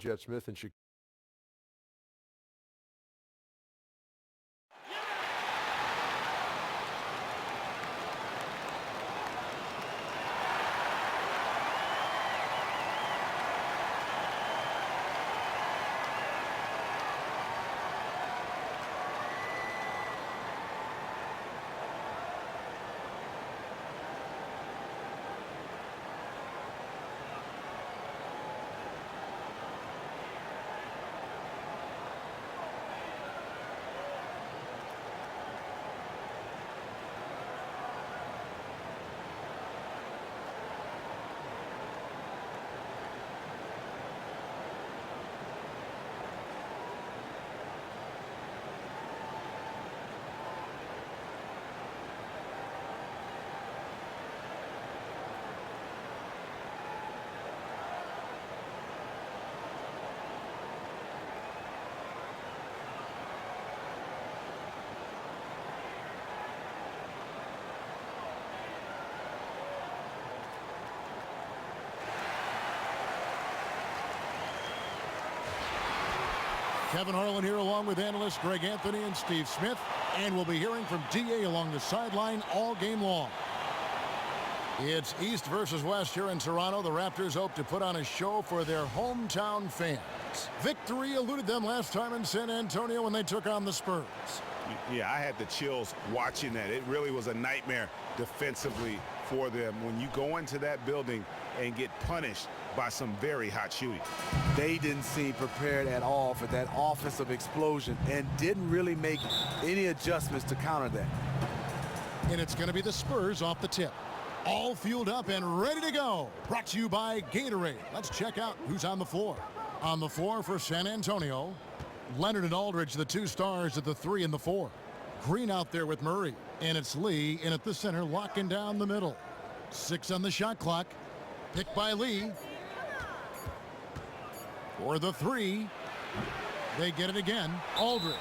Jet Smith in Chicago. Kevin Harlan here along with analysts Greg Anthony and Steve Smith, and we'll be hearing from DA along the sideline all game long. It's East versus West here in Toronto. The Raptors hope to put on a show for their hometown fans. Victory eluded them last time in San Antonio when they took on the Spurs. Yeah, I had the chills watching that. It really was a nightmare defensively for them when you go into that building and get punished by some very hot shooting. They didn't seem prepared at all for that offensive explosion and didn't really make any adjustments to counter that. And it's going to be the Spurs off the tip. All fueled up and ready to go. Brought to you by Gatorade. Let's check out who's on the floor. On the floor for San Antonio, Leonard and Aldridge, the two stars at the 3 and the 4. Green out there with Murray. And it's Lee in at the center, locking down the middle. 6 on the shot clock. Picked by Lee. For the 3. They get it again. Aldridge.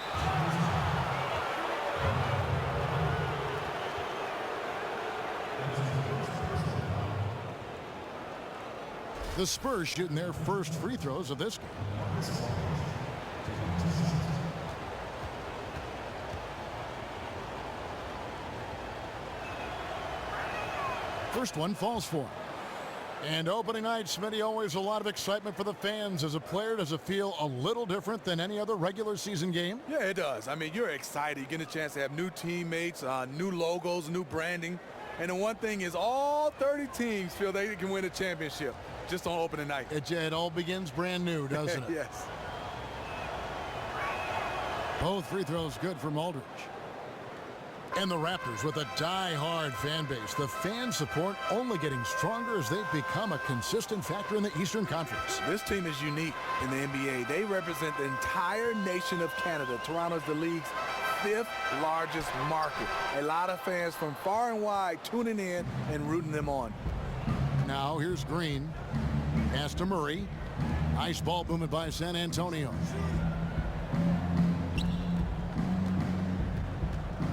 The Spurs shooting their first free throws of this game. First one falls for him. And opening night, Smitty, always a lot of excitement for the fans. As a player, does it feel a little different than any other regular season game? Yeah, it does. I mean, you're excited. You get a chance to have new teammates, new logos, new branding. And the one thing is all 30 teams feel they can win a championship just on opening night. It all begins brand new, doesn't it? Yes. Both free throws good from Aldridge. And the Raptors with a die-hard fan base. The fan support only getting stronger as they've become a consistent factor in the Eastern Conference. This team is unique in the NBA. They represent the entire nation of Canada. Toronto's the league's 5th largest market. A lot of fans from far and wide tuning in and rooting them on. Now here's Green. Pass to Murray. Nice ball movement by San Antonio.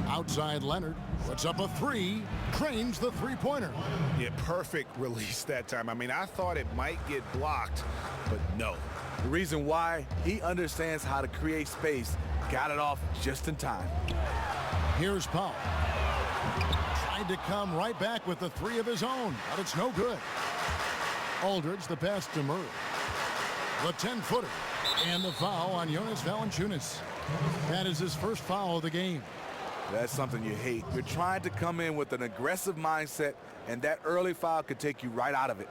Outside Leonard puts up a 3, cranes the three-pointer. Yeah, perfect release that time. I mean, I thought it might get blocked, but no. The reason why, he understands how to create space. Got it off just in time. Here's Powell. Tried to come right back with the 3 of his own, but it's no good. Aldridge, the pass to Murray. The 10-footer. And the foul on Jonas Valanciunas. That is his first foul of the game. That's something you hate. You're trying to come in with an aggressive mindset, and that early foul could take you right out of it.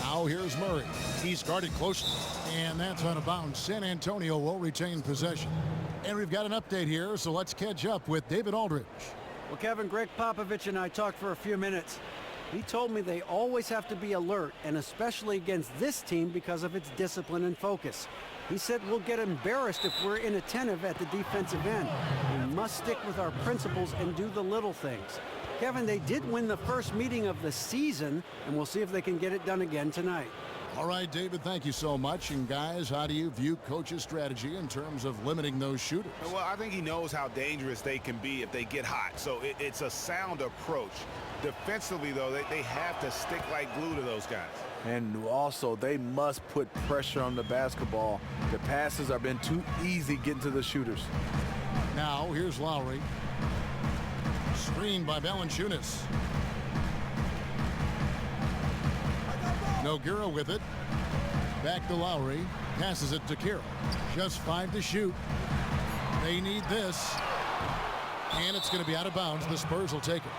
Now here's Murray. He's guarded closely, and that's out of bounds. San Antonio will retain possession. And we've got an update here, so let's catch up with David Aldridge. Well, Kevin, Greg Popovich and I talked for a few minutes. He told me they always have to be alert, and especially against this team because of its discipline and focus. He said we'll get embarrassed if we're inattentive at the defensive end. We must stick with our principles and do the little things. Kevin, they did win the first meeting of the season, and we'll see if they can get it done again tonight. All right, David, thank you so much. And guys, how do you view coach's strategy in terms of limiting those shooters? Well, I think he knows how dangerous they can be if they get hot. So it's a sound approach. Defensively, though, they have to stick like glue to those guys. And also, they must put pressure on the basketball. The passes have been too easy getting to the shooters. Now, here's Lowry. Screened by Valanciunas. Nogueira with it. Back to Lowry. Passes it to Kira. Just 5 to shoot. They need this. And it's going to be out of bounds. The Spurs will take it.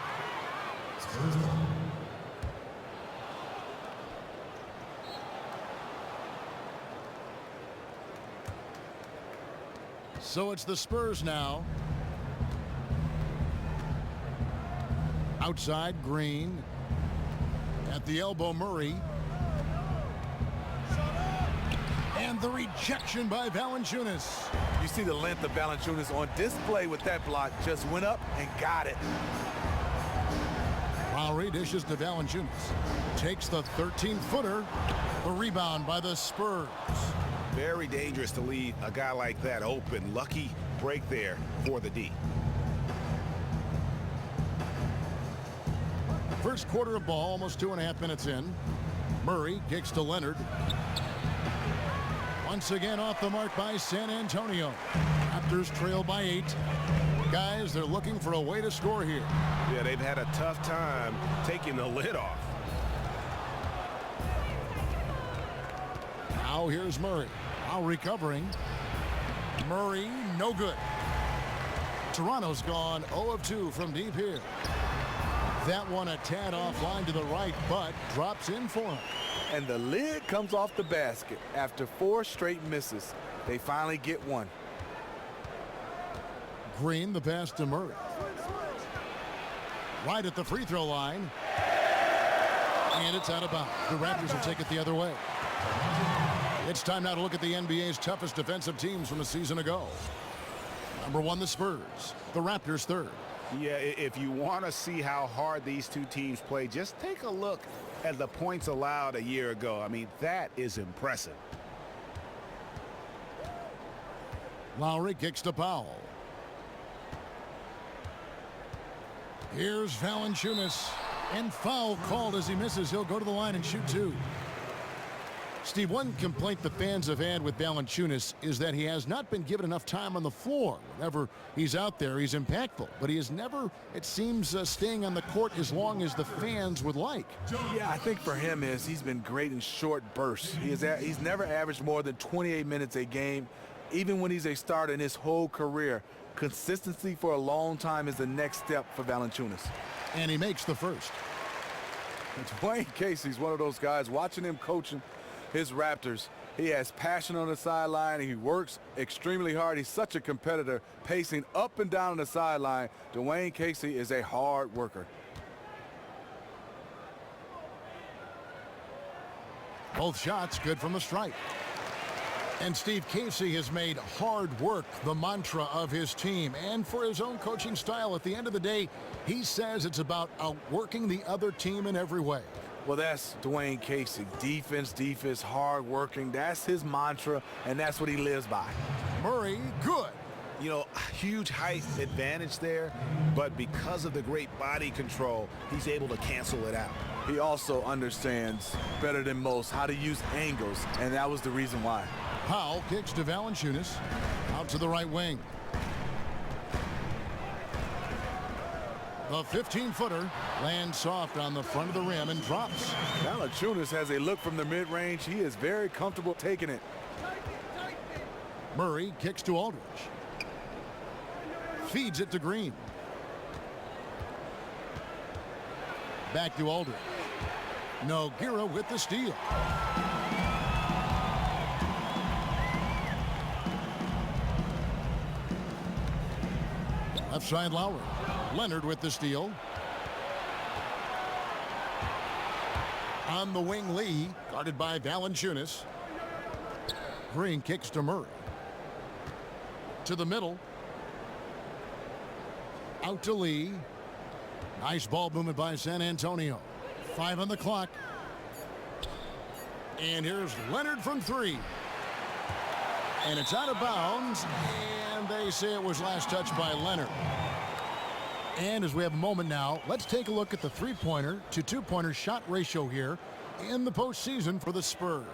So it's the Spurs now. Outside, Green. At the elbow, Murray. And the rejection by Valanciunas. You see the length of Valanciunas on display with that block. Just went up and got it. Lowry dishes to Valanciunas. Takes the 13-footer. The rebound by the Spurs. Very dangerous to leave a guy like that open. Lucky break there for the D. First quarter of ball, almost 2.5 minutes in. Murray kicks to Leonard. Once again off the mark by San Antonio. Raptors trail by 8. Guys, they're looking for a way to score here. Yeah, they've had a tough time taking the lid off. Now here's Murray. Now recovering. Murray, no good. Toronto's gone 0 of 2 from deep here. That one a tad offline to the right, but drops in for him. And the lid comes off the basket after 4 straight misses. They finally get one. Green, the pass to Murray. Right at the free throw line. And it's out of bounds. The Raptors will take it the other way. It's time now to look at the NBA's toughest defensive teams from a season ago. Number 1, the Spurs. The Raptors 3rd. Yeah, if you want to see how hard these two teams play, just take a look at the points allowed a year ago. I mean, that is impressive. Lowry kicks to Powell. Here's Valanciunas. And foul called as he misses. He'll go to the line and shoot 2. Steve, one complaint the fans have had with Valanciunas is that he has not been given enough time on the floor. Whenever he's out there, he's impactful. But he is never, it seems, staying on the court as long as the fans would like. Yeah, I think for him he's been great in short bursts. He's never averaged more than 28 minutes a game, even when he's a starter in his whole career. Consistency for a long time is the next step for Valanciunas. And he makes the first. Dwayne Casey's one of those guys. Watching him coaching his Raptors, he has passion on the sideline. He works extremely hard. He's such a competitor, pacing up and down the sideline. Dwayne Casey is a hard worker. Both shots good from the stripe. And Steve, Casey has made hard work the mantra of his team. And for his own coaching style, at the end of the day, he says it's about outworking the other team in every way. Well, that's Dwayne Casey. Defense, defense, hard working. That's his mantra, and that's what he lives by. Murray, good. You know, huge height advantage there, but because of the great body control, he's able to cancel it out. He also understands better than most how to use angles, and that was the reason why. Powell kicks to Valanciunas. Out to the right wing. The 15-footer lands soft on the front of the rim and drops. Valanciunas has a look from the mid-range. He is very comfortable taking it. Murray kicks to Aldridge. Feeds it to Green. Back to Aldridge. Nogueira with the steal. Left side Lowry. Leonard with the steal. On the wing, Lee, guarded by Valanciunas. Green kicks to Murray. To the middle. Out to Lee. Nice ball movement by San Antonio. 5 on the clock. And here's Leonard from three. And it's out of bounds, and they say it was last touched by Leonard. And as we have a moment now, let's take a look at the three-pointer to two-pointer shot ratio here in the postseason for the Spurs.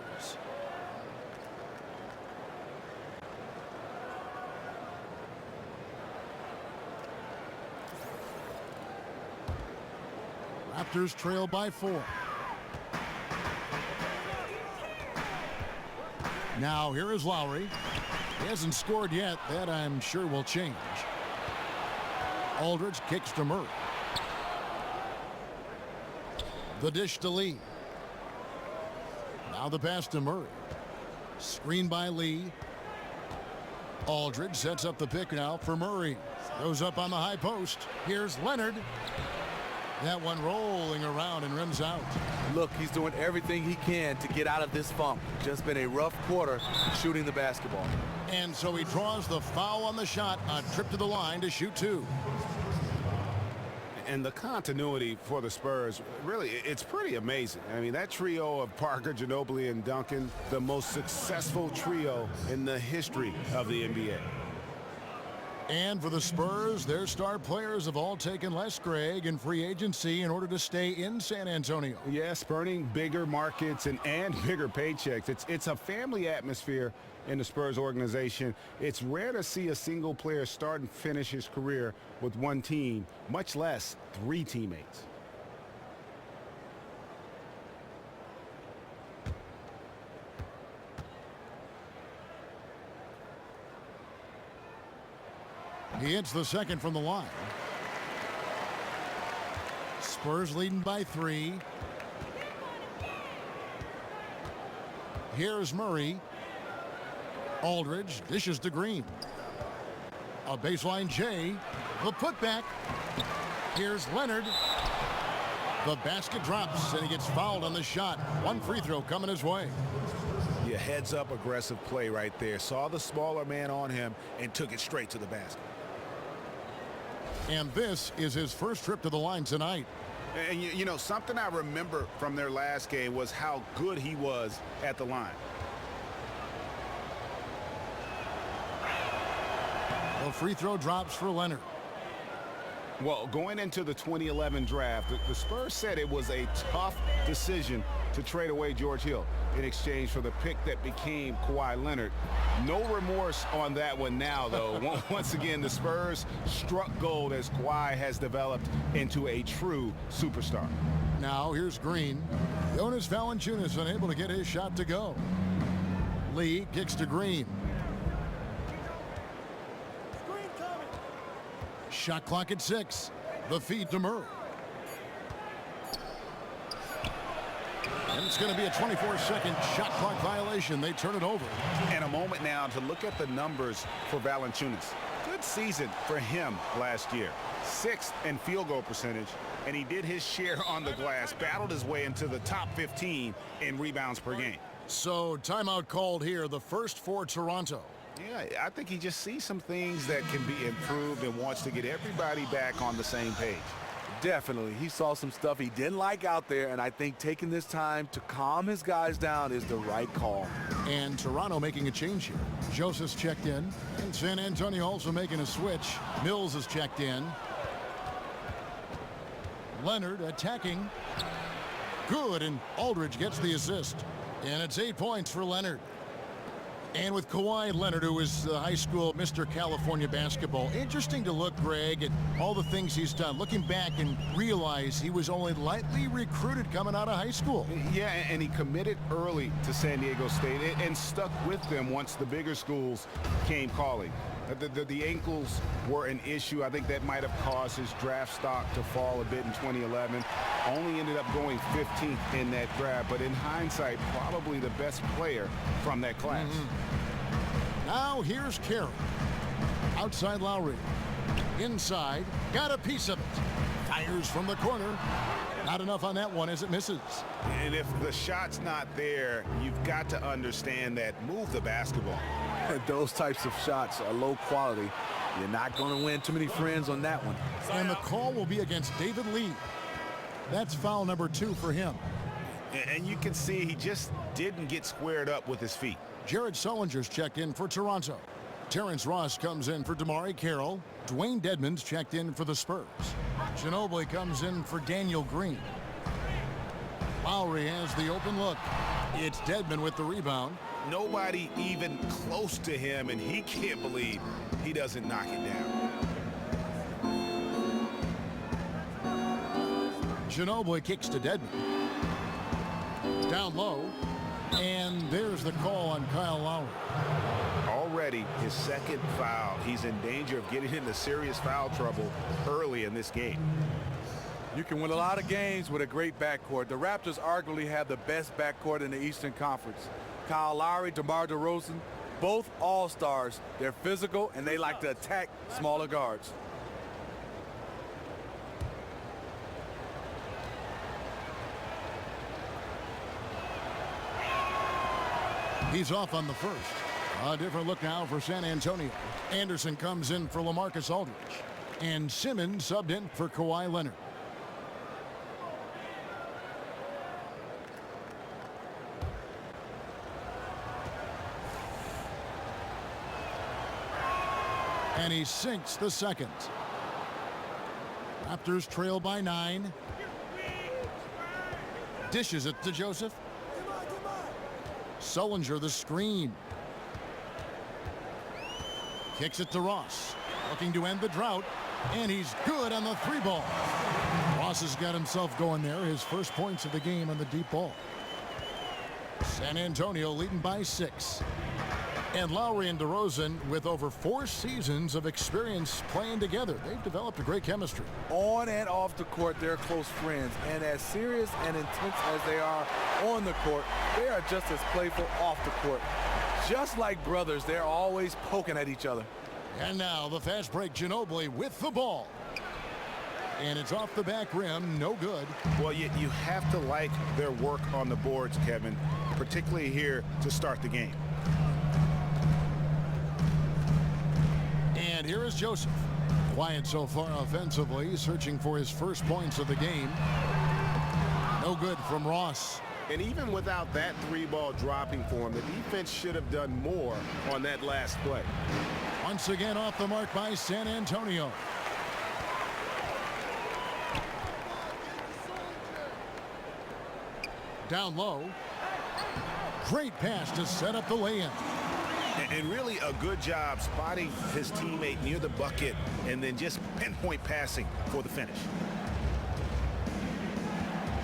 Raptors trail by 4. Now here is Lowry. He hasn't scored yet. That I'm sure will change. Aldridge kicks to Murray. The dish to Lee. Now the pass to Murray. Screen by Lee. Aldridge sets up the pick now for Murray. Goes up on the high post. Here's Leonard. That one rolling around and rims out. Look, he's doing everything he can to get out of this funk. Just been a rough quarter shooting the basketball. And so he draws the foul on the shot. A trip to the line to shoot 2. And the continuity for the Spurs, really, it's pretty amazing. I mean, that trio of Parker, Ginobili, and Duncan, the most successful trio in the history of the NBA. And for the Spurs, their star players have all taken less, Greg, in free agency in order to stay in San Antonio. Yes, earning bigger markets and bigger paychecks. It's a family atmosphere in the Spurs organization. It's rare to see a single player start and finish his career with one team, much less 3 teammates. He hits the second from the line. Spurs leading by 3. Here's Murray. Aldridge dishes to Green. A baseline J. The putback. Here's Leonard. The basket drops, and he gets fouled on the shot. One free throw coming his way. Yeah, heads up aggressive play right there. Saw the smaller man on him and took it straight to the basket. And this is his first trip to the line tonight. And you know, something I remember from their last game was how good he was at the line. The free throw drops for Leonard. Well, going into the 2011 draft, the Spurs said it was a tough decision to trade away George Hill in exchange for the pick that became Kawhi Leonard. No remorse on that one now, though. Once again, the Spurs struck gold as Kawhi has developed into a true superstar. Now here's Green. Jonas Valanciunas unable to get his shot to go. Lee kicks to Green. Shot clock at 6. The feed to Murray. And it's going to be a 24-second shot clock violation. They turn it over. And a moment now to look at the numbers for Valanciunas. Good season for him last year. 6th in field goal percentage, and he did his share on the glass, battled his way into the top 15 in rebounds per game. So timeout called here, the first for Toronto. Yeah, I think he just sees some things that can be improved and wants to get everybody back on the same page. Definitely. He saw some stuff he didn't like out there, and I think taking this time to calm his guys down is the right call. And Toronto making a change here. Joseph's checked in, and San Antonio also making a switch. Mills is checked in. Leonard attacking. Good, and Aldridge gets the assist. And it's 8 points for Leonard. And with Kawhi Leonard, who is the high school Mr. California basketball, interesting to look, Greg, at all the things he's done. Looking back and realize he was only lightly recruited coming out of high school. Yeah, and he committed early to San Diego State and stuck with them once the bigger schools came calling. The ankles were an issue. I think that might have caused his draft stock to fall a bit in 2011. Only ended up going 15th in that draft, but in hindsight, probably the best player from that class. Now here's Carey. Outside Lowry. Inside. Got a piece of it. Fires from the corner. Not enough on that one as it misses. And if the shot's not there, you've got to understand that. Move the basketball. Those types of shots are low quality. You're not going to win too many friends on that one. And the call will be against David Lee. That's foul number 2 for him. And you can see he just didn't get squared up with his feet. Jared Sullinger's checked in for Toronto. Terrence Ross comes in for DeMarre Carroll. Dwayne Dedmon's checked in for the Spurs. Ginobili comes in for Daniel Green. Lowry has the open look. It's Dedmon with the rebound. Nobody even close to him, and he can't believe he doesn't knock it down. Ginobili kicks to Dedmon. Down low. And there's the call on Kyle Lowry. Already his second foul. He's in danger of getting into serious foul trouble early in this game. You can win a lot of games with a great backcourt. The Raptors arguably have the best backcourt in the Eastern Conference. Kyle Lowry, DeMar DeRozan, both all-stars. They're physical, and they like to attack smaller guards. He's off on the first. A different look now for San Antonio. Anderson comes in for LaMarcus Aldridge. And Simmons subbed in for Kawhi Leonard. And he sinks the second. Raptors trail by 9. Dishes it to Joseph. Sullinger the screen. Kicks it to Ross. Looking to end the drought. And he's good on the 3-ball. Ross has got himself going there. His first points of the game on the deep ball. San Antonio leading by 6. And Lowry and DeRozan, with over 4 seasons of experience playing together, they've developed a great chemistry. On and off the court, they're close friends. And as serious and intense as they are on the court, they are just as playful off the court. Just like brothers, they're always poking at each other. And now the fast break, Ginobili with the ball. And it's off the back rim, no good. Well, you have to like their work on the boards, Kevin, particularly here to start the game. And here is Joseph. Quiet so far offensively, searching for his first points of the game. No good from Ross. And even without that 3-ball dropping for him, the defense should have done more on that last play. Once again off the mark by San Antonio. Down low. Great pass to set up the lay-in. And really a good job spotting his teammate near the bucket and then just pinpoint passing for the finish.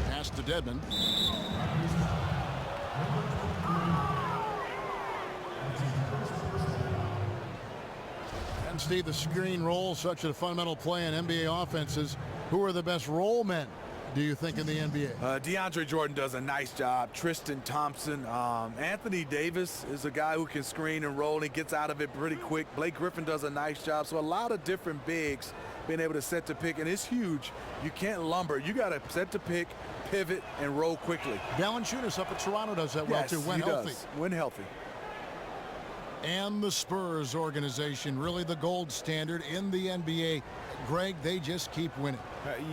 Pass to Dedmon. And Steve, the screen roll, such a fundamental play in NBA offenses. Who are the best roll men, do you think, in the NBA? DeAndre Jordan does a nice job. Tristan Thompson. Anthony Davis is a guy who can screen and roll. And he gets out of it pretty quick. Blake Griffin does a nice job. So a lot of different bigs being able to set to pick. And it's huge. You can't lumber. You got to set to pick, pivot, and roll quickly. Valanciunas up at Toronto does that well, too, when healthy. Does. When healthy. And the Spurs organization, really the gold standard in the NBA. Greg, they just keep winning.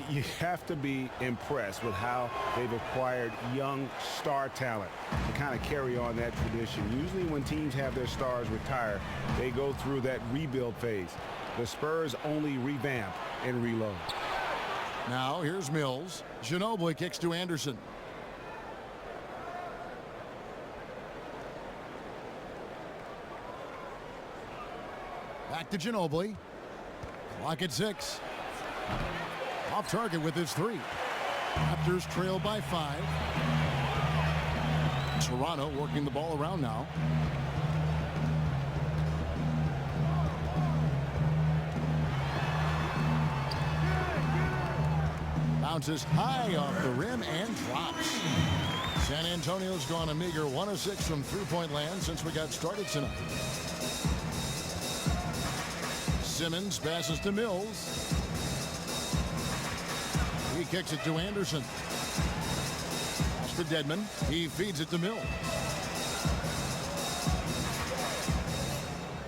You have to be impressed with how they've acquired young star talent to kind of carry on that tradition. Usually when teams have their stars retire, they go through that rebuild phase. The Spurs only revamp and reload. Now here's Mills. Ginobili kicks to Anderson. Back to Ginobili. Clock at 6. Off target with his 3. Raptors trail by 5. Toronto working the ball around now. Bounces high off the rim and drops. San Antonio's gone a meager 1 of 6 from three-point land since we got started tonight. Simmons passes to Mills. He kicks it to Anderson. Pass to Dedmon. He feeds it to Mills.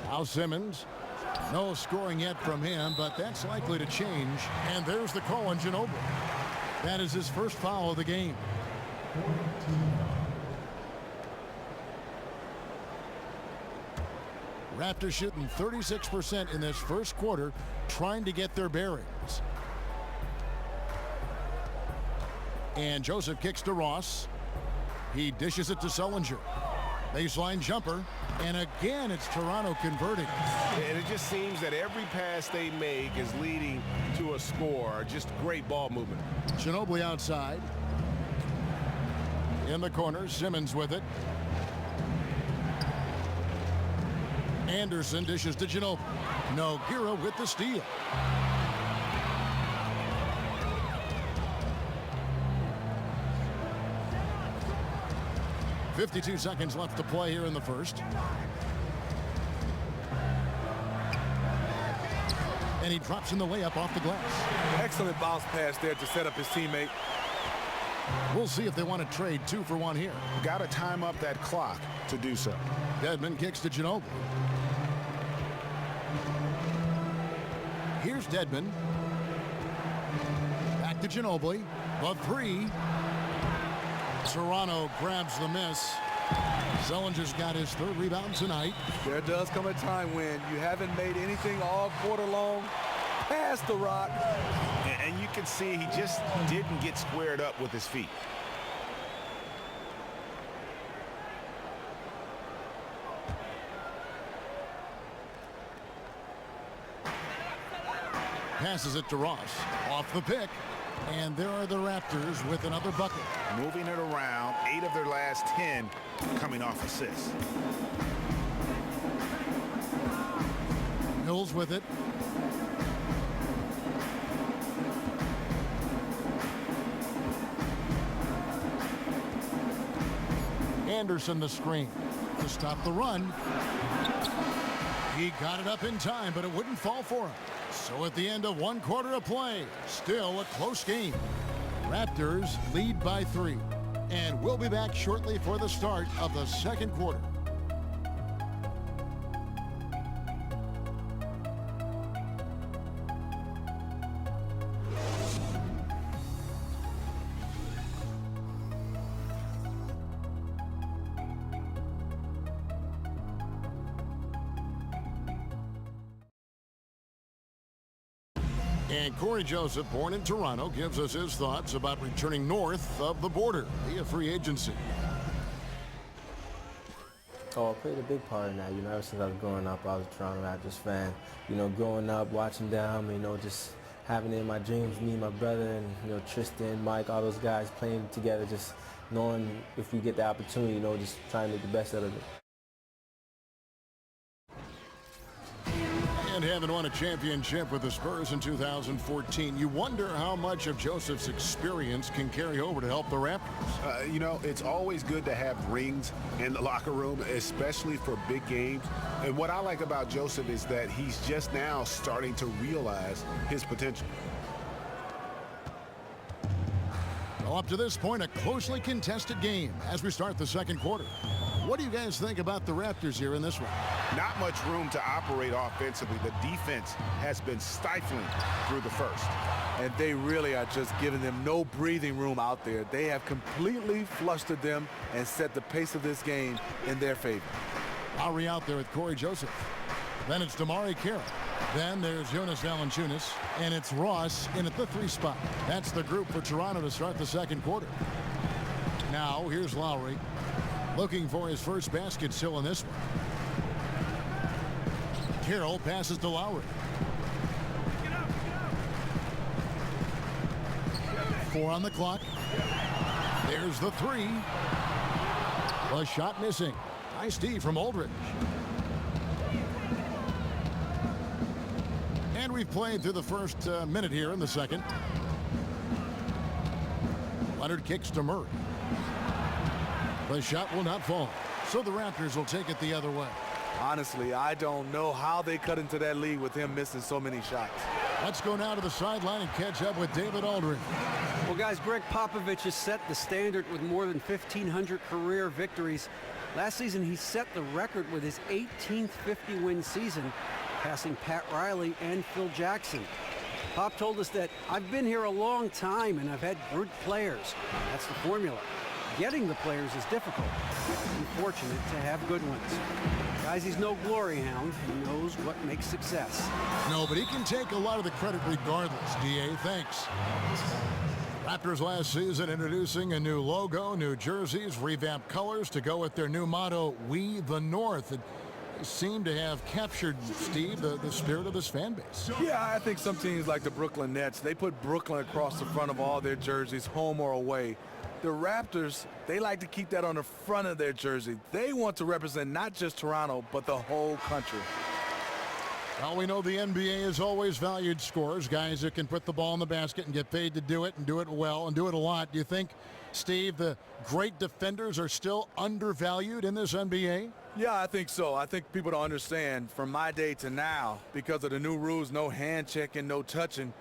Now Simmons. No scoring yet from him, but that's likely to change. And there's the call on Ginobili. That is his first foul of the game. Raptors shooting 36% in this first quarter, trying to get their bearings. And Joseph kicks to Ross. He dishes it to Sullinger. Baseline jumper. And again, it's Toronto converting. And it just seems that every pass they make is leading to a score. Just great ball movement. Ginobili outside. In the corner, Simmons with it. Anderson dishes to Ginobili. Nogueira with the steal. .52 seconds left to play here in the first. And he drops in the layup off the glass. Excellent bounce pass there to set up his teammate. We'll see if they want to trade 2 for 1 here. Got to time up that clock to do so. Dedmon kicks to Ginobili. Here's Dedmon. Back to Ginobili. The 3. Toronto grabs the miss. Sullinger's got his 3rd rebound tonight. There does come a time when you haven't made anything all quarter long. Pass the rock. And you can see he just didn't get squared up with his feet. Passes it to Ross. Off the pick. And there are the Raptors with another bucket. Moving it around, 8 of their last 10 coming off assists. Mills with it. Anderson the screen to stop the run. He got it up in time, but it wouldn't fall for him. So at the end of 1 quarter of play, still a close game. Raptors lead by 3. And we'll be back shortly for the start of the second quarter. And Corey Joseph, born in Toronto, gives us his thoughts about returning north of the border via free agency. Oh, I played a big part in that. Ever since I was growing up, I was a Toronto Raptors fan. Growing up, watching them, just having it in my dreams, me and my brother, and, Tristan, Mike, all those guys playing together, just knowing if we get the opportunity, just trying to make the best out of it. And having won a championship with the Spurs in 2014, you wonder how much of Joseph's experience can carry over to help the Raptors. It's always good to have rings in the locker room, especially for big games. And what I like about Joseph is that he's just now starting to realize his potential. Well, up to this point, a closely contested game as we start the second quarter. What do you guys think about the Raptors here in this one? Not much room to operate offensively. The defense has been stifling through the first. And they really are just giving them no breathing room out there. They have completely flustered them and set the pace of this game in their favor. Lowry out there with Corey Joseph. Then it's Damari Carroll. Then there's Jonas Valanciunas. And it's Ross in at the 3 spot. That's the group for Toronto to start the second quarter. Now, here's Lowry. Looking for his first basket still in this one. Carroll passes to Lowry. 4 on the clock. There's the 3. The shot missing. Nice D from Aldridge. And we've played through the first minute here in the second. Leonard kicks to Murray. The shot will not fall. So the Raptors will take it the other way. Honestly, I don't know how they cut into that lead with him missing so many shots. Let's go now to the sideline and catch up with David Aldridge. Well, guys, Greg Popovich has set the standard with more than 1,500 career victories. Last season, he set the record with his 18th 50-win season, passing Pat Riley and Phil Jackson. Pop told us that I've been here a long time and I've had good players. That's the formula. Getting the players is difficult. He's fortunate to have good ones. Guys, he's no glory hound. He knows what makes success. No, but he can take a lot of the credit regardless. D.A., thanks. Raptors last season introducing a new logo, new jerseys, revamped colors to go with their new motto, We the North. It seemed to have captured, Steve, the spirit of this fan base. Yeah, I think some teams like the Brooklyn Nets, they put Brooklyn across the front of all their jerseys, home or away. The Raptors, they like to keep that on the front of their jersey. They want to represent not just Toronto, but the whole country. Well, we know the NBA has always valued scorers, guys that can put the ball in the basket and get paid to do it and do it well and do it a lot. Do you think, Steve, the great defenders are still undervalued in this NBA? Yeah, I think so. I think people don't understand from my day to now, because of the new rules, no hand checking, no touching,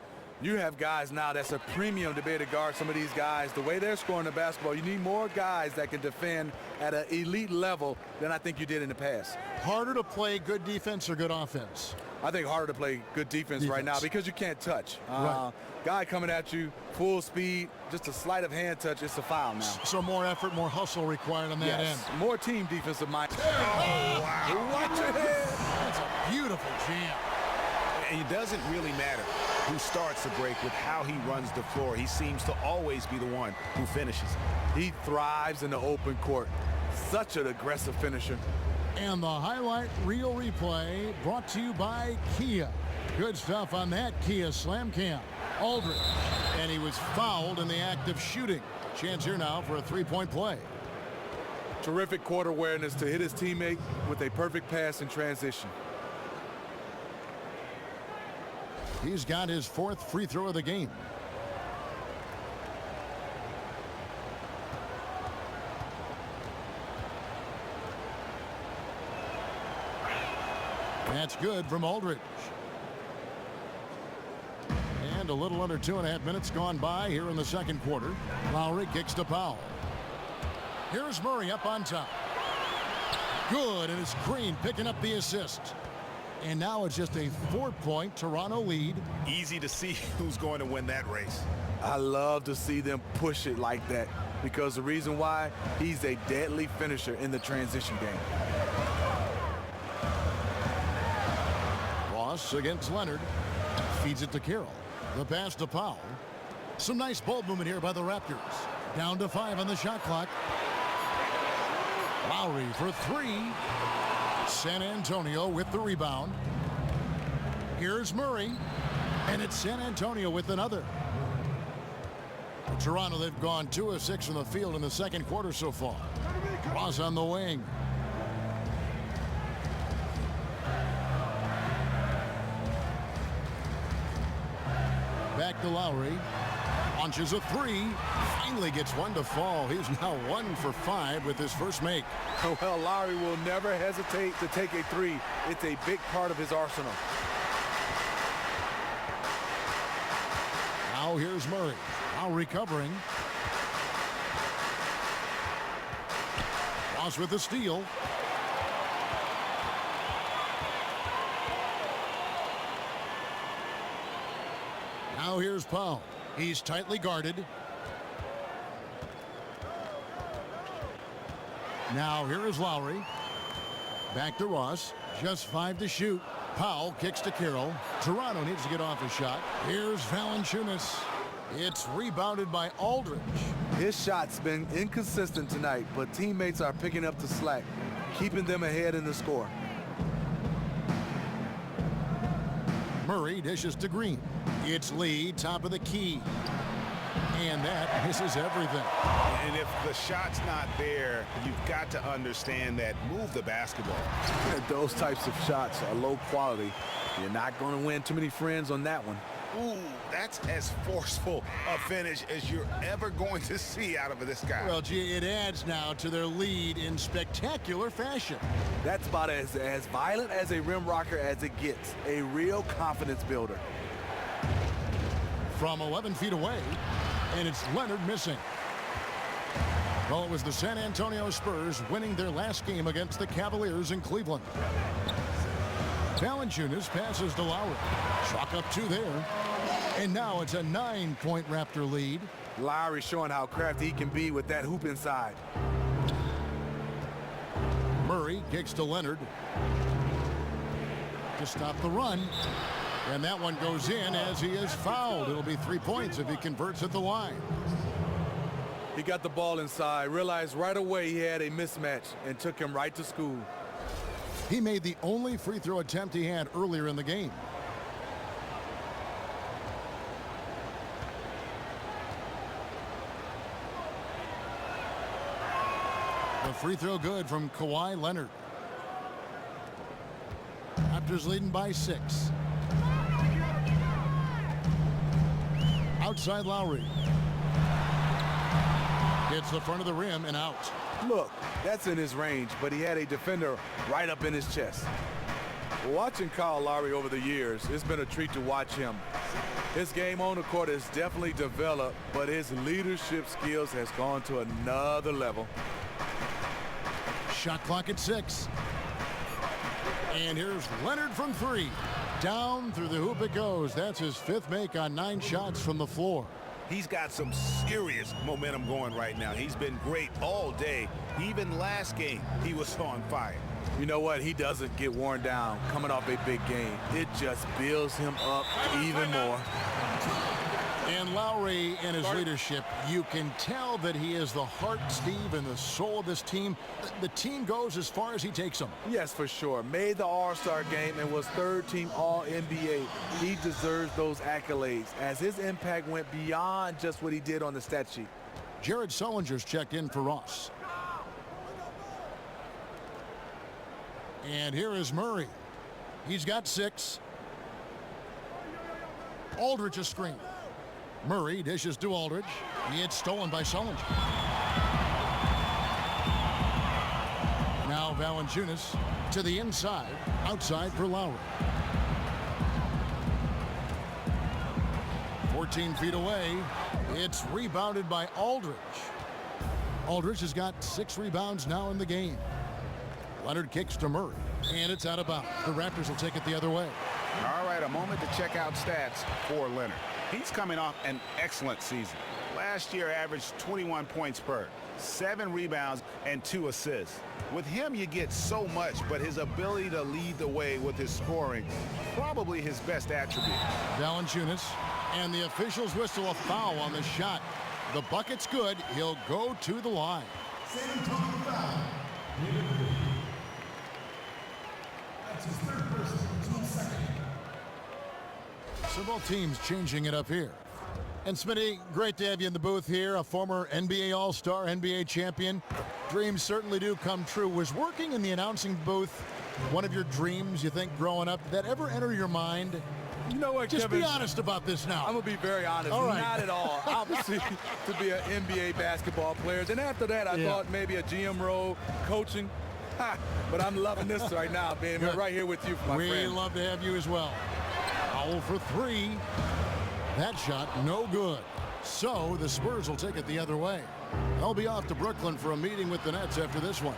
you have guys now that's a premium to be able to guard some of these guys. The way they're scoring the basketball, you need more guys that can defend at an elite level than I think you did in the past. Harder to play good defense or good offense? I think harder to play good defense right now because you can't touch. Right. Guy coming at you, full speed, just a sleight of hand touch, it's a foul now. So more effort, more hustle required on that end. More team defensive mind. Oh, wow. Watch your head. That's a beautiful jam. And it doesn't really matter who starts the break with how he runs the floor. He seems to always be the one who finishes. He thrives in the open court. Such an aggressive finisher. And the highlight reel replay brought to you by Kia. Good stuff on that Kia Slam Cam. Aldridge. And he was fouled in the act of shooting. Chance here now for a three-point play. Terrific court awareness to hit his teammate with a perfect pass in transition. He's got his fourth free throw of the game. That's good from Aldridge. And a little under 2.5 minutes gone by here in the second quarter. Lowry kicks to Powell. Here's Murray up on top. Good, and it's Green picking up the assist. And now it's just a 4-point Toronto lead. Easy to see who's going to win that race. I love to see them push it like that because the reason why, he's a deadly finisher in the transition game. Ross against Leonard. Feeds it to Carroll. The pass to Powell. Some nice ball movement here by the Raptors. Down to 5 on the shot clock. Lowry for 3. San Antonio with the rebound. Here's Murray. And it's San Antonio with another. For Toronto, they've gone 2 of 6 from the field in the second quarter so far. Ross on the wing. Back to Lowry. Launches a 3. Finally gets one to fall. He's now 1 for 5 with his first make. Well, Lowry will never hesitate to take a 3. It's a big part of his arsenal. Now here's Murray. Now recovering. Ross with the steal. Now here's Powell. He's tightly guarded. Now here is Lowry. Back to Ross. Just 5 to shoot. Powell kicks to Carroll. Toronto needs to get off a shot. Here's Valanciunas. It's rebounded by Aldridge. His shot's been inconsistent tonight, but teammates are picking up the slack, keeping them ahead in the score. Murray dishes to Green. It's Lee, top of the key. And that misses everything. And if the shot's not there, you've got to understand that. Move the basketball. Those types of shots are low quality. You're not going to win too many friends on that one. Ooh, that's as forceful a finish as you're ever going to see out of this guy. Well, gee, it adds now to their lead in spectacular fashion. That's about as violent as a rim rocker as it gets. A real confidence builder. From 11 feet away, and it's Leonard missing. Well, it was the San Antonio Spurs winning their last game against the Cavaliers in Cleveland. Valanciunas passes to Lowry. Chalk up 2 there. And now it's a 9-point Raptor lead. Lowry showing how crafty he can be with that hoop inside. Murray kicks to Leonard to stop the run. And that one goes in as he is fouled. It'll be 3 points if he converts at the line. He got the ball inside, realized right away he had a mismatch, and took him right to school. He made the only free throw attempt he had earlier in the game. The free throw good from Kawhi Leonard. Raptors leading by 6. Outside Lowry. Hits the front of the rim and out. Look, that's in his range, but he had a defender right up in his chest. Watching Kyle Lowry over the years, it's been a treat to watch him. His game on the court has definitely developed, but his leadership skills has gone to another level. Shot clock at 6. And here's Leonard from 3. Down through the hoop it goes. That's his 5th make on 9 shots from the floor. He's got some serious momentum going right now. He's been great all day. Even last game, he was on fire. You know what? He doesn't get worn down coming off a big game. It just builds him up even more. And Lowry and his leadership, you can tell that he is the heart, Steve, and the soul of this team. The team goes as far as he takes them. Yes, for sure. Made the All-Star game and was 3rd team All-NBA. He deserves those accolades as his impact went beyond just what he did on the stat sheet. Jared Sullinger's checked in for Ross. And here is Murray. He's got 6. Aldridge a screen. Murray dishes to Aldridge. It's stolen by Sullinger. Now Valanciunas to the inside. Outside for Lowry. 14 feet away. It's rebounded by Aldridge. Aldridge has got 6 rebounds now in the game. Leonard kicks to Murray. And it's out of bounds. The Raptors will take it the other way. All right, a moment to check out stats for Leonard. He's coming off an excellent season. Last year averaged 21 points per, 7 rebounds, and 2 assists. With him, you get so much, but his ability to lead the way with his scoring, probably his best attribute. Valanciunas, and the officials whistle a foul on the shot. The bucket's good. He'll go to the line. San Antonio foul. That's his 3rd person, team 2nd. So both teams changing it up here. And Smitty, great to have you in the booth here, a former NBA All-Star, NBA champion. Dreams certainly do come true. Was working in the announcing booth one of your dreams, you think, growing up? Did that ever enter your mind? You know what, Just Kevin? be honest about this now. I'm going to be very honest. All right. Not at all. Obviously, to be an NBA basketball player. Then after that, I thought maybe a GM role, coaching. But I'm loving this right now, being Good. right here with you, my We friend. love to have you as well. Foul for 3. That shot no good. So the Spurs will take it the other way. They'll be off to Brooklyn for a meeting with the Nets after this one.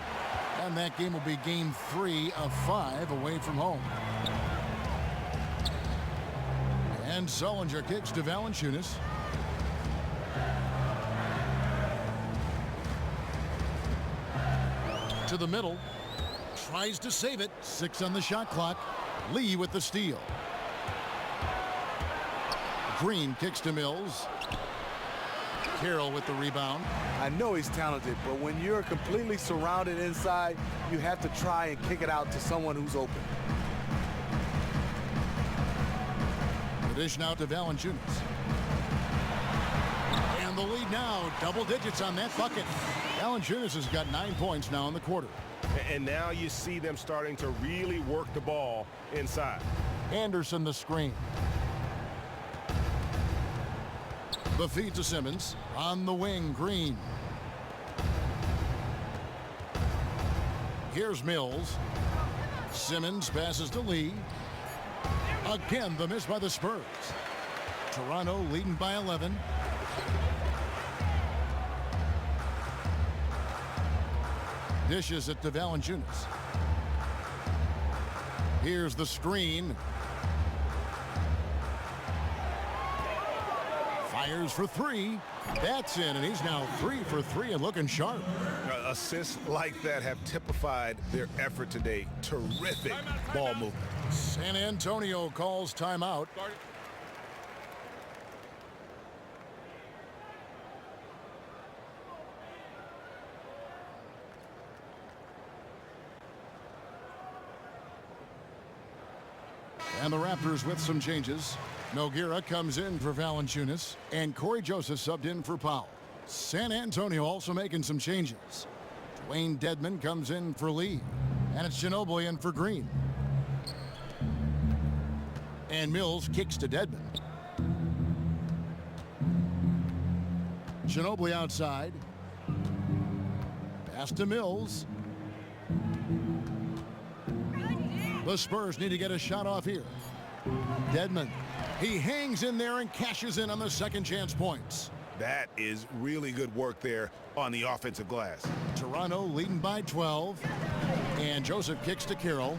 And that game will be game 3 of 5 away from home. And Sullinger kicks to Valanciunas. To the middle. Tries to save it. 6 on the shot clock. Lee with the steal. Green kicks to Mills. Carroll with the rebound. I know he's talented, but when you're completely surrounded inside, you have to try and kick it out to someone who's open. The dish now to Valanciunas. And the lead now, double digits on that bucket. Valanciunas has got 9 points now in the quarter. And now you see them starting to really work the ball inside. Anderson the screen. The feed to Simmons. On the wing, Green. Here's Mills. Simmons passes to Lee. Again, the miss by the Spurs. Toronto leading by 11. Dishes it to Valanciunas. Here's the screen. Fires for three. That's in, and he's now 3 for 3 and looking sharp. Assists like that have typified their effort today. Terrific ball movement. San Antonio calls timeout. And the Raptors with some changes. Nogueira comes in for Valanciunas, and Corey Joseph subbed in for Powell. San Antonio also making some changes. Dwayne Dedmon comes in for Lee, and it's Ginobili in for Green. And Mills kicks to Dedmon. Ginobili outside. Pass to Mills. The Spurs need to get a shot off here. Dedmon. He hangs in there and cashes in on the second chance points. That is really good work there on the offensive glass. Toronto leading by 12. And Joseph kicks to Carroll.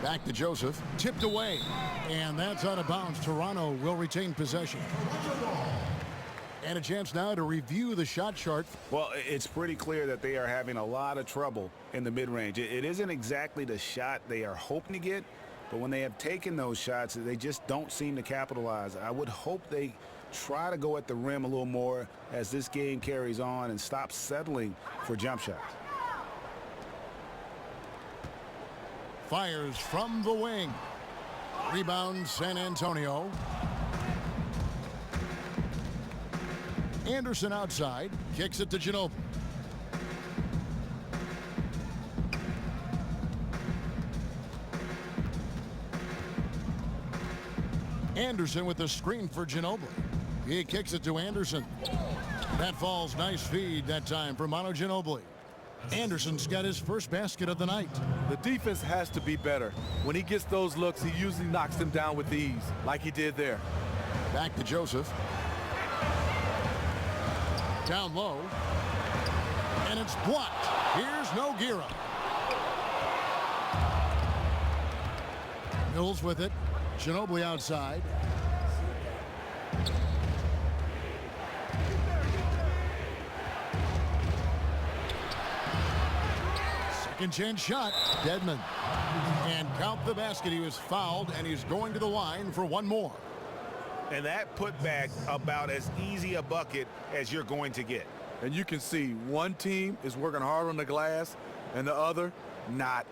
Back to Joseph. Tipped away. And that's out of bounds. Toronto will retain possession. And a chance now to review the shot chart. Well, it's pretty clear that they are having a lot of trouble in the mid-range. It isn't exactly the shot they are hoping to get, but when they have taken those shots, they just don't seem to capitalize. I would hope they try to go at the rim a little more as this game carries on and stop settling for jump shots. Fires from the wing. Rebound San Antonio. Anderson outside. Kicks it to Ginobili. Anderson with the screen for Ginobili. He kicks it to Anderson. That falls. Nice feed that time for Manu Ginobili. Anderson's got his first basket of the night. The defense has to be better. When he gets those looks, he usually knocks them down with ease, like he did there. Back to Joseph. Down low. And it's blocked. Here's Nogueira. Mills with it. Ginobili outside. Second chance shot. Dedmon. And count the basket. He was fouled, and he's going to the line for one more. And that putback about as easy a bucket as you're going to get. And you can see one team is working hard on the glass and the other not.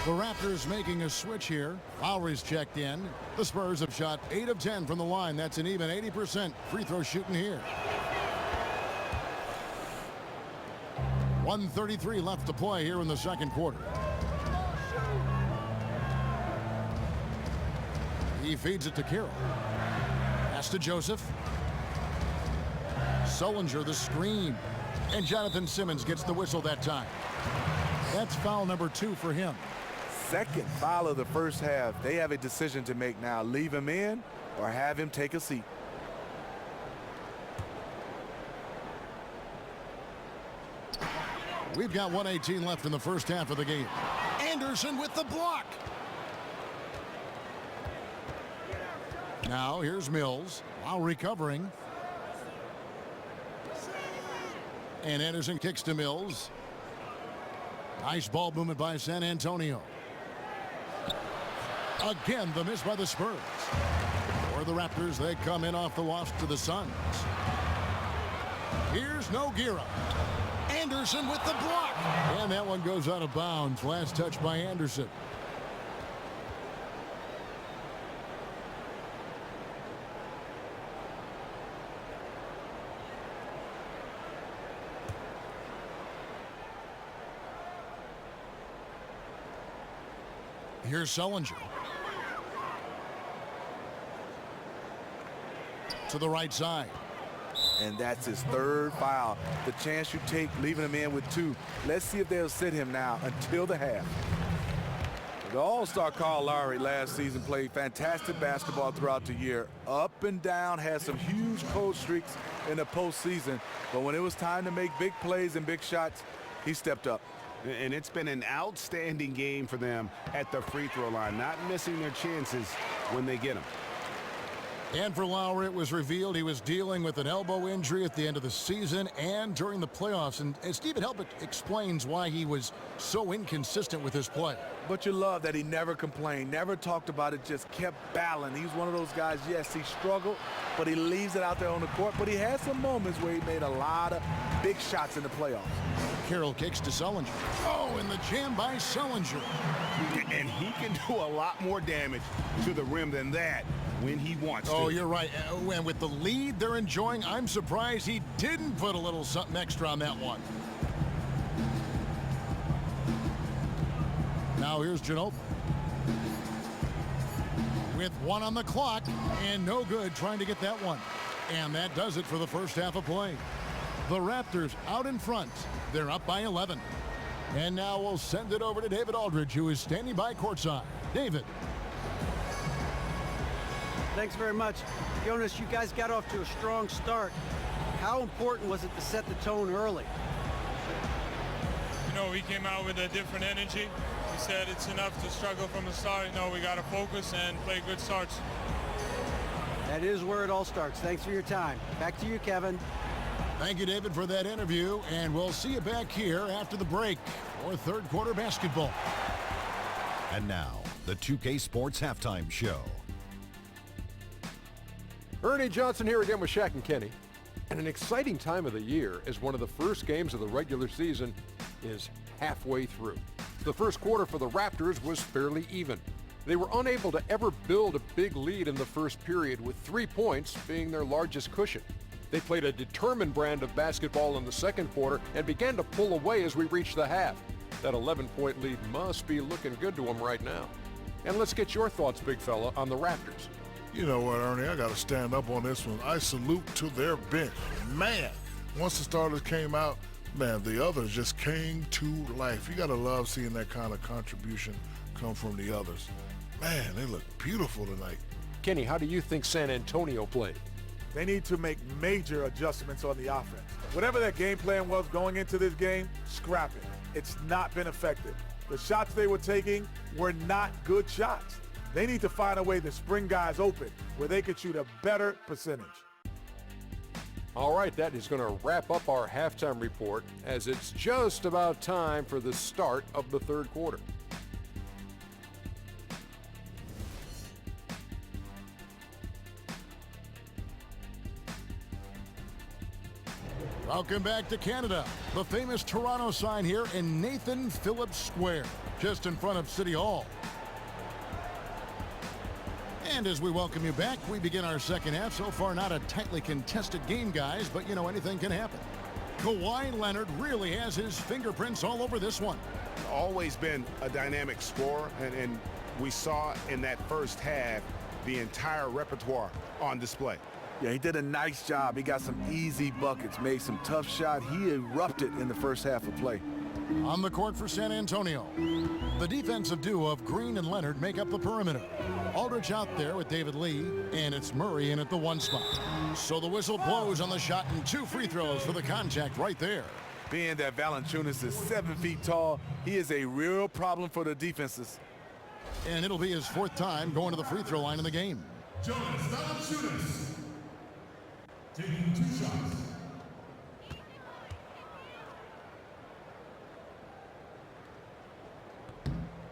The Raptors making a switch here. Lowry's checked in. The Spurs have shot 8 of 10 from the line. That's an even 80% free throw shooting here. 1:33 left to play here in the second quarter. He feeds it to Carroll. Pass to Joseph. Sullinger the screen. And Jonathan Simmons gets the whistle that time. That's foul number 2 for him. Second foul of the first half. They have a decision to make now. Leave him in or have him take a seat. We've got 1:18 left in the first half of the game. Anderson with the block. Now here's Mills while recovering. And Anderson kicks to Mills. Nice ball movement by San Antonio. Again, the miss by the Spurs. For the Raptors, they come in off the loss to the Suns. Here's Nogueira. Anderson with the block. And that one goes out of bounds. Last touch by Anderson. Here's Sullinger. to the right side. And that's his third foul. The chance you take leaving him in with 2. Let's see if they'll sit him now until the half. The All-Star Kyle Lowry last season played fantastic basketball throughout the year. Up and down, had some huge cold streaks in the postseason. But when it was time to make big plays and big shots, he stepped up. And it's been an outstanding game for them at the free throw line, not missing their chances when they get them. And for Lowry, it was revealed he was dealing with an elbow injury at the end of the season and during the playoffs. And Stephen Helpett explains why he was so inconsistent with his play. But you love that he never complained, never talked about it, just kept battling. He's one of those guys, yes, he struggled, but he leaves it out there on the court. But he had some moments where he made a lot of big shots in the playoffs. Carroll kicks to Sullinger. Oh, and the jam by Sullinger. And he can do a lot more damage to the rim than that when he wants to. Oh, you're right. And with the lead they're enjoying, I'm surprised he didn't put a little something extra on that one. Now here's Ginobili. With 1 on the clock and no good trying to get that one. And that does it for the first half of play. The Raptors out in front. They're up by 11. And now we'll send it over to David Aldridge, who is standing by courtside. David. Thanks very much. Jonas, you guys got off to a strong start. How important was it to set the tone early? You know, we came out with a different energy. We said it's enough to struggle from the start. You know, we got to focus and play good starts. That is where it all starts. Thanks for your time. Back to you, Kevin. Thank you, David, for that interview, and we'll see you back here after the break for third quarter basketball. And now, the 2K Sports Halftime Show. Ernie Johnson here again with Shaq and Kenny. And an exciting time of the year as one of the first games of the regular season is halfway through. The first quarter for the Raptors was fairly even. They were unable to ever build a big lead in the first period, with 3 points being their largest cushion. They played a determined brand of basketball in the second quarter and began to pull away as we reached the half. That 11-point lead must be looking good to them right now. And let's get your thoughts, big fella, on the Raptors. You know what, Ernie, I got to stand up on this one. I salute to their bench. Man, once the starters came out, man, the others just came to life. You got to love seeing that kind of contribution come from the others. Man, they look beautiful tonight. Kenny, how do you think San Antonio played? They need to make major adjustments on the offense. Whatever their game plan was going into this game, scrap it. It's not been effective. The shots they were taking were not good shots. They need to find a way to spring guys open where they could shoot a better percentage. All right, that is going to wrap up our halftime report as it's just about time for the start of the third quarter. Welcome back to Canada. The famous Toronto sign here in Nathan Phillips Square, just in front of City Hall. And as we welcome you back, we begin our second half. So far, not a tightly contested game, guys, but you know, anything can happen. Kawhi Leonard really has his fingerprints all over this one. Always been a dynamic scorer, and we saw in that first half the entire repertoire on display. Yeah, he did a nice job. He got some easy buckets, made some tough shots. He erupted in the first half of play. On the court for San Antonio, the defensive duo of Green and Leonard make up the perimeter. Aldridge out there with David Lee, and it's Murray in at the 1 spot. So the whistle blows on the shot, and 2 free throws for the contact right there. Being that Valanciunas is 7 feet tall, he is a real problem for the defenses. And it'll be his 4th time going to the free throw line in the game. Jonas Valanciunas taking 2 shots.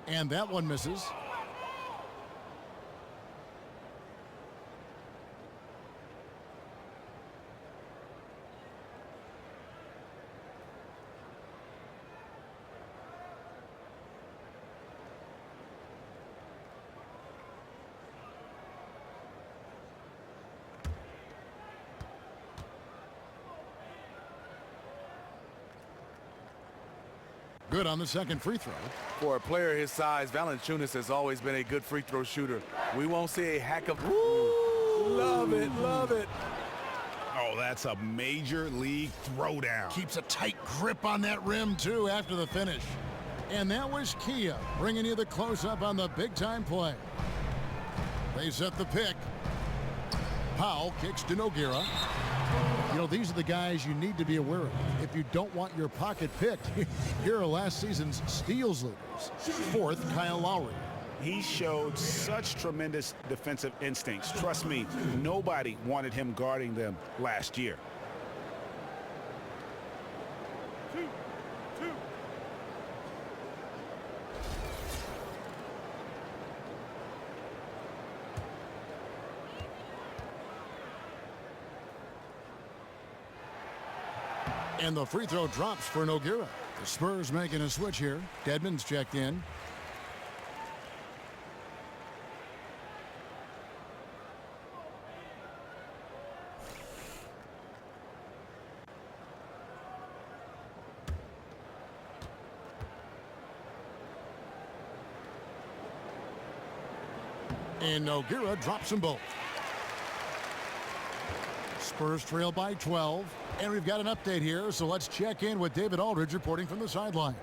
And that one misses. Good on the second free throw. For a player his size, Valanciunas has always been a good free throw shooter. We won't see a hack of... Love it, love it. Oh, that's a major league throwdown. Keeps a tight grip on that rim, too, after the finish. And that was Kia bringing you the close-up on the big-time play. They set the pick. Powell kicks to Nogueira. You know, these are the guys you need to be aware of. If you don't want your pocket picked, here are last season's steals leaders. Fourth, Kyle Lowry. He showed such tremendous defensive instincts. Trust me, nobody wanted him guarding them last year. And the free throw drops for Nogueira. The Spurs making a switch here. Dedmon's checked in. And Nogueira drops them both. Spurs trail by 12. And we've got an update here, so let's check in with David Aldridge reporting from the sideline.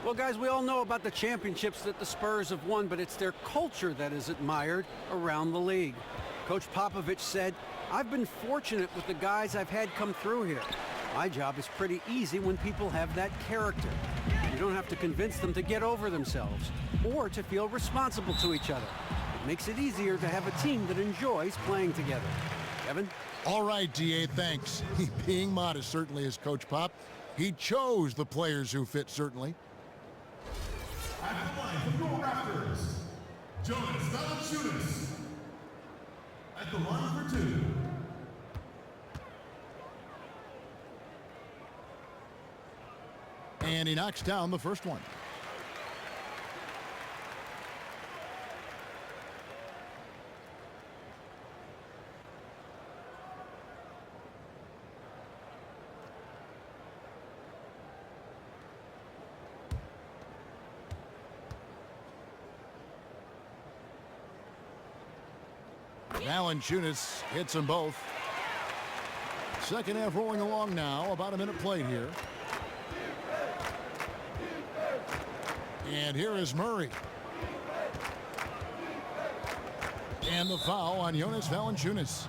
Well, guys, we all know about the championships that the Spurs have won, but it's their culture that is admired around the league. Coach Popovich said, "I've been fortunate with the guys I've had come through here. My job is pretty easy when people have that character. You don't have to convince them to get over themselves or to feel responsible to each other. It makes it easier to have a team that enjoys playing together." Kevin? All right, DA, thanks. Being modest certainly is Coach Pop. He chose the players who fit, certainly. At the line for your Raptors, Jonas Valanciunas. At the line for 2. And he knocks down the first one. Valanciunas hits them both. Second half rolling along now. About a minute played here. And here is Murray. And the foul on Jonas Valanciunas.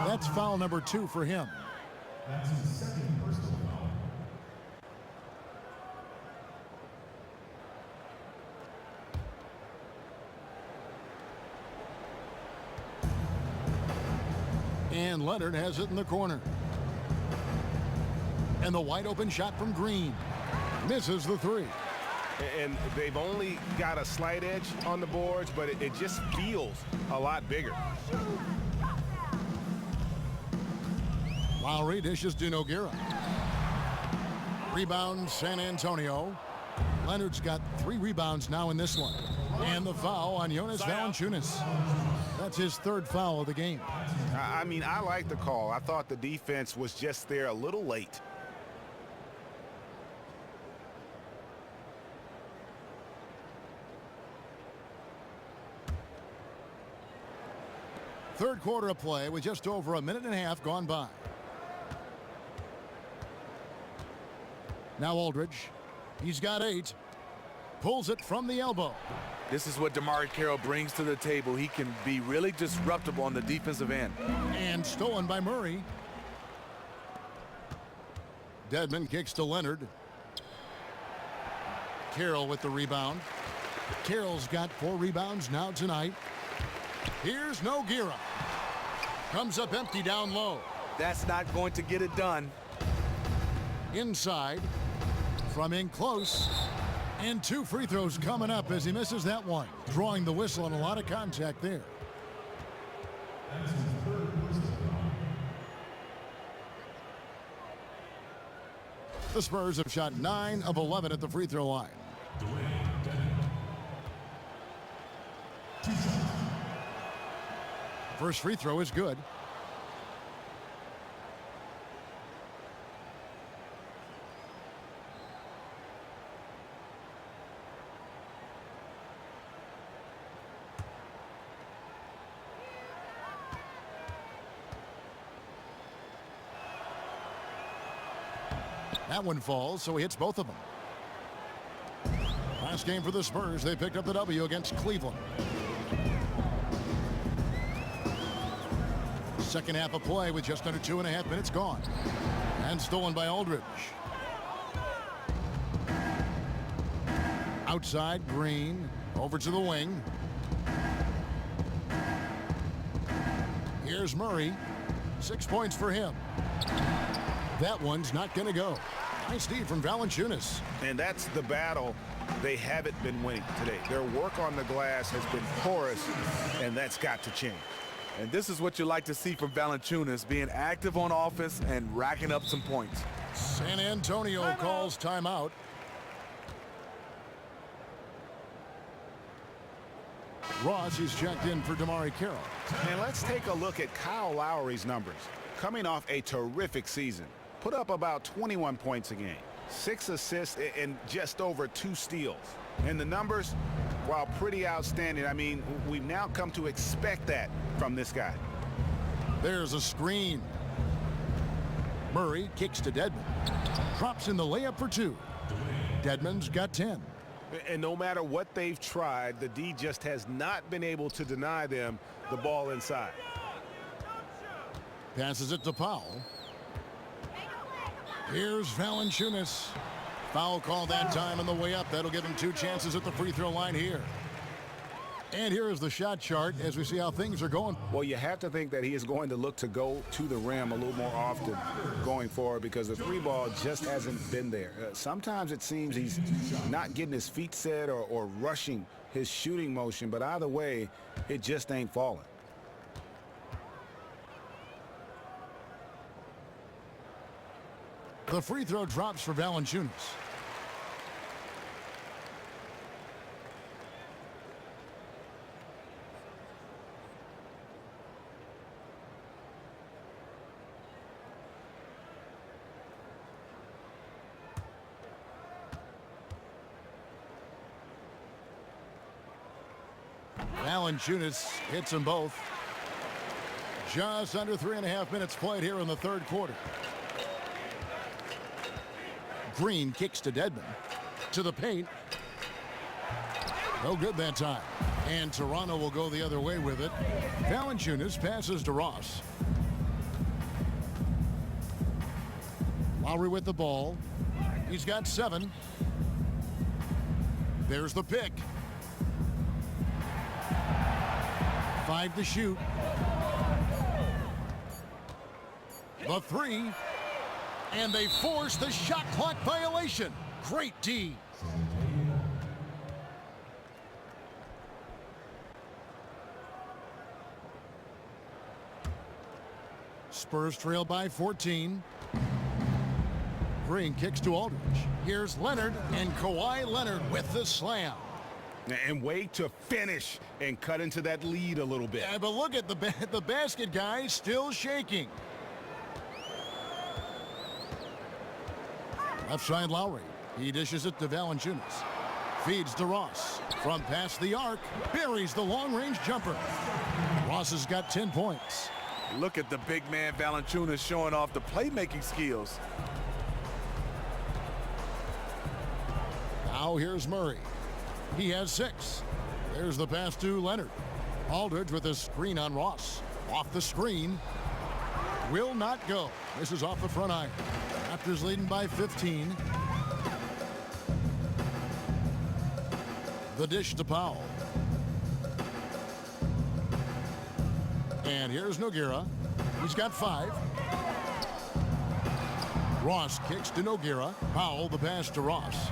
That's foul number 2 for him. That's his second personal foul. And Leonard has it in the corner. And the wide open shot from Green. Misses the 3. And they've only got a slight edge on the boards, but it just feels a lot bigger. Lowry dishes to Nogueira. Rebound San Antonio. Leonard's got 3 rebounds now in this one. And the foul on Jonas Valanciunas. That's his 3rd foul of the game. I mean, I like the call. I thought the defense was just there a little late. Third quarter of play with just over a minute and a half gone by. Now Aldridge. He's got 8. Pulls it from the elbow. This is what DeMar Carroll brings to the table. He can be really disruptive on the defensive end. And stolen by Murray. Dedmon kicks to Leonard. Carroll with the rebound. Carroll's got 4 rebounds now tonight. Here's Nogueira. Comes up empty down low. That's not going to get it done. Inside. From in close. And 2 free throws coming up as he misses that one. Drawing the whistle and a lot of contact there. That's his 3rd personal foul. The Spurs have shot 9 of 11 at the free throw line. First free throw is good. That one falls, so he hits both of them. Last game for the Spurs, they picked up the W against Cleveland. Second half of play with just under 2.5 minutes gone. And stolen by Aldridge. Outside, Green. Over to the wing. Here's Murray. 6 points for him. That one's not going to go. Nice D from Valanciunas. And that's the battle they haven't been winning today. Their work on the glass has been porous, and that's got to change. And this is what you like to see from Valanciunas, being active on offense and racking up some points. San Antonio calls timeout. Ross is checked in for DeMarre Carroll. And let's take a look at Kyle Lowry's numbers. Coming off a terrific season, put up about 21 points a game, 6 assists and just over 2 steals. And the numbers, while pretty outstanding, I mean, we've now come to expect that from this guy. There's a screen. Murray kicks to Dedmon. Drops in the layup for 2. Dedmon's got 10. And no matter what they've tried, the D just has not been able to deny them the ball inside. Passes it to Powell. Here's Valanciunas. Foul call that time on the way up. That'll give him 2 chances at the free throw line here. And here is the shot chart as we see how things are going. Well, you have to think that he is going to look to go to the rim a little more often going forward because the 3 ball just hasn't been there. Sometimes it seems he's not getting his feet set or rushing his shooting motion, but either way, it just ain't falling. The free throw drops for Valanciunas. Valanciunas hits them both. Just under 3.5 minutes played here in the third quarter. Green kicks to Dedmon. To the paint. No good that time. And Toronto will go the other way with it. Valanciunas passes to Ross. Lowry with the ball. He's got 7. There's the pick. 5 to shoot. The 3. And they force the shot clock violation. Great D. Spurs trail by 14. Green kicks to Aldridge. Here's Leonard, and Kawhi Leonard with the slam. And wait to finish and cut into that lead a little bit. Yeah, but look at the basket guy still shaking. Left side Lowry. He dishes it to Valanciunas. Feeds to Ross. From past the arc, buries the long-range jumper. Ross has got 10 points. Look at the big man Valanciunas showing off the playmaking skills. Now here's Murray. He has 6. There's the pass to Leonard. Aldridge with a screen on Ross. Off the screen. Will not go. This is off the front iron. Raptors leading by 15. The dish to Powell. And here's Nogueira. He's got 5. Ross kicks to Nogueira. Powell the pass to Ross.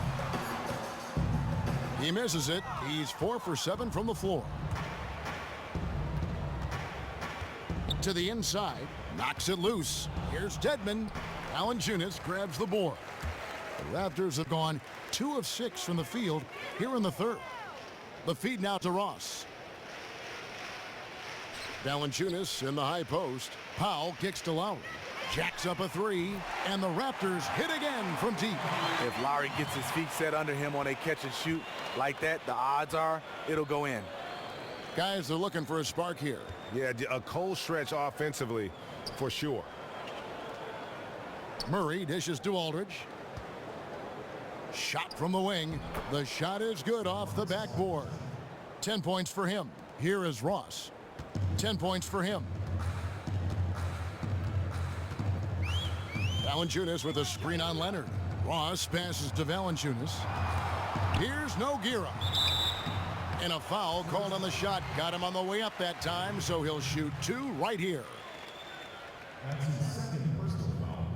He misses it. He's 4 for 7 from the floor. To the inside. Knocks it loose. Here's Dedmon. Valanciunas grabs the board. The Raptors have gone 2 of 6 from the field here in the third. The feed now to Ross. Valanciunas in the high post. Powell kicks to Lowry. Jacks up a 3, and the Raptors hit again from deep. If Lowry gets his feet set under him on a catch and shoot like that, the odds are it'll go in. Guys, they're looking for a spark here. Yeah, a cold stretch offensively for sure. Murray dishes to Aldridge. Shot from the wing. The shot is good off the backboard. 10 points for him. Here is Ross. 10 points for him. Valanciunas with a screen on Leonard. Ross passes to Valanciunas. Here's Nogueira. And a foul called on the shot. Got him on the way up that time, so he'll shoot 2 right here. That's his second personal foul.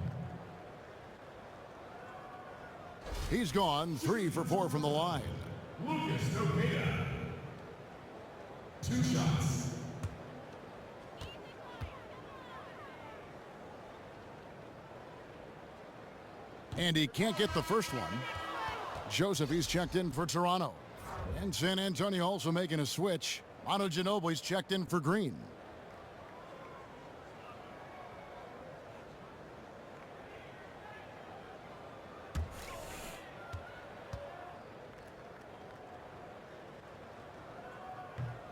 He's gone 3 for 4 from the line. Lucas Nogueira. 2 shots. And he can't get the first one. Joseph, he's checked in for Toronto. And San Antonio also making a switch. Manu Ginobili's checked in for Green.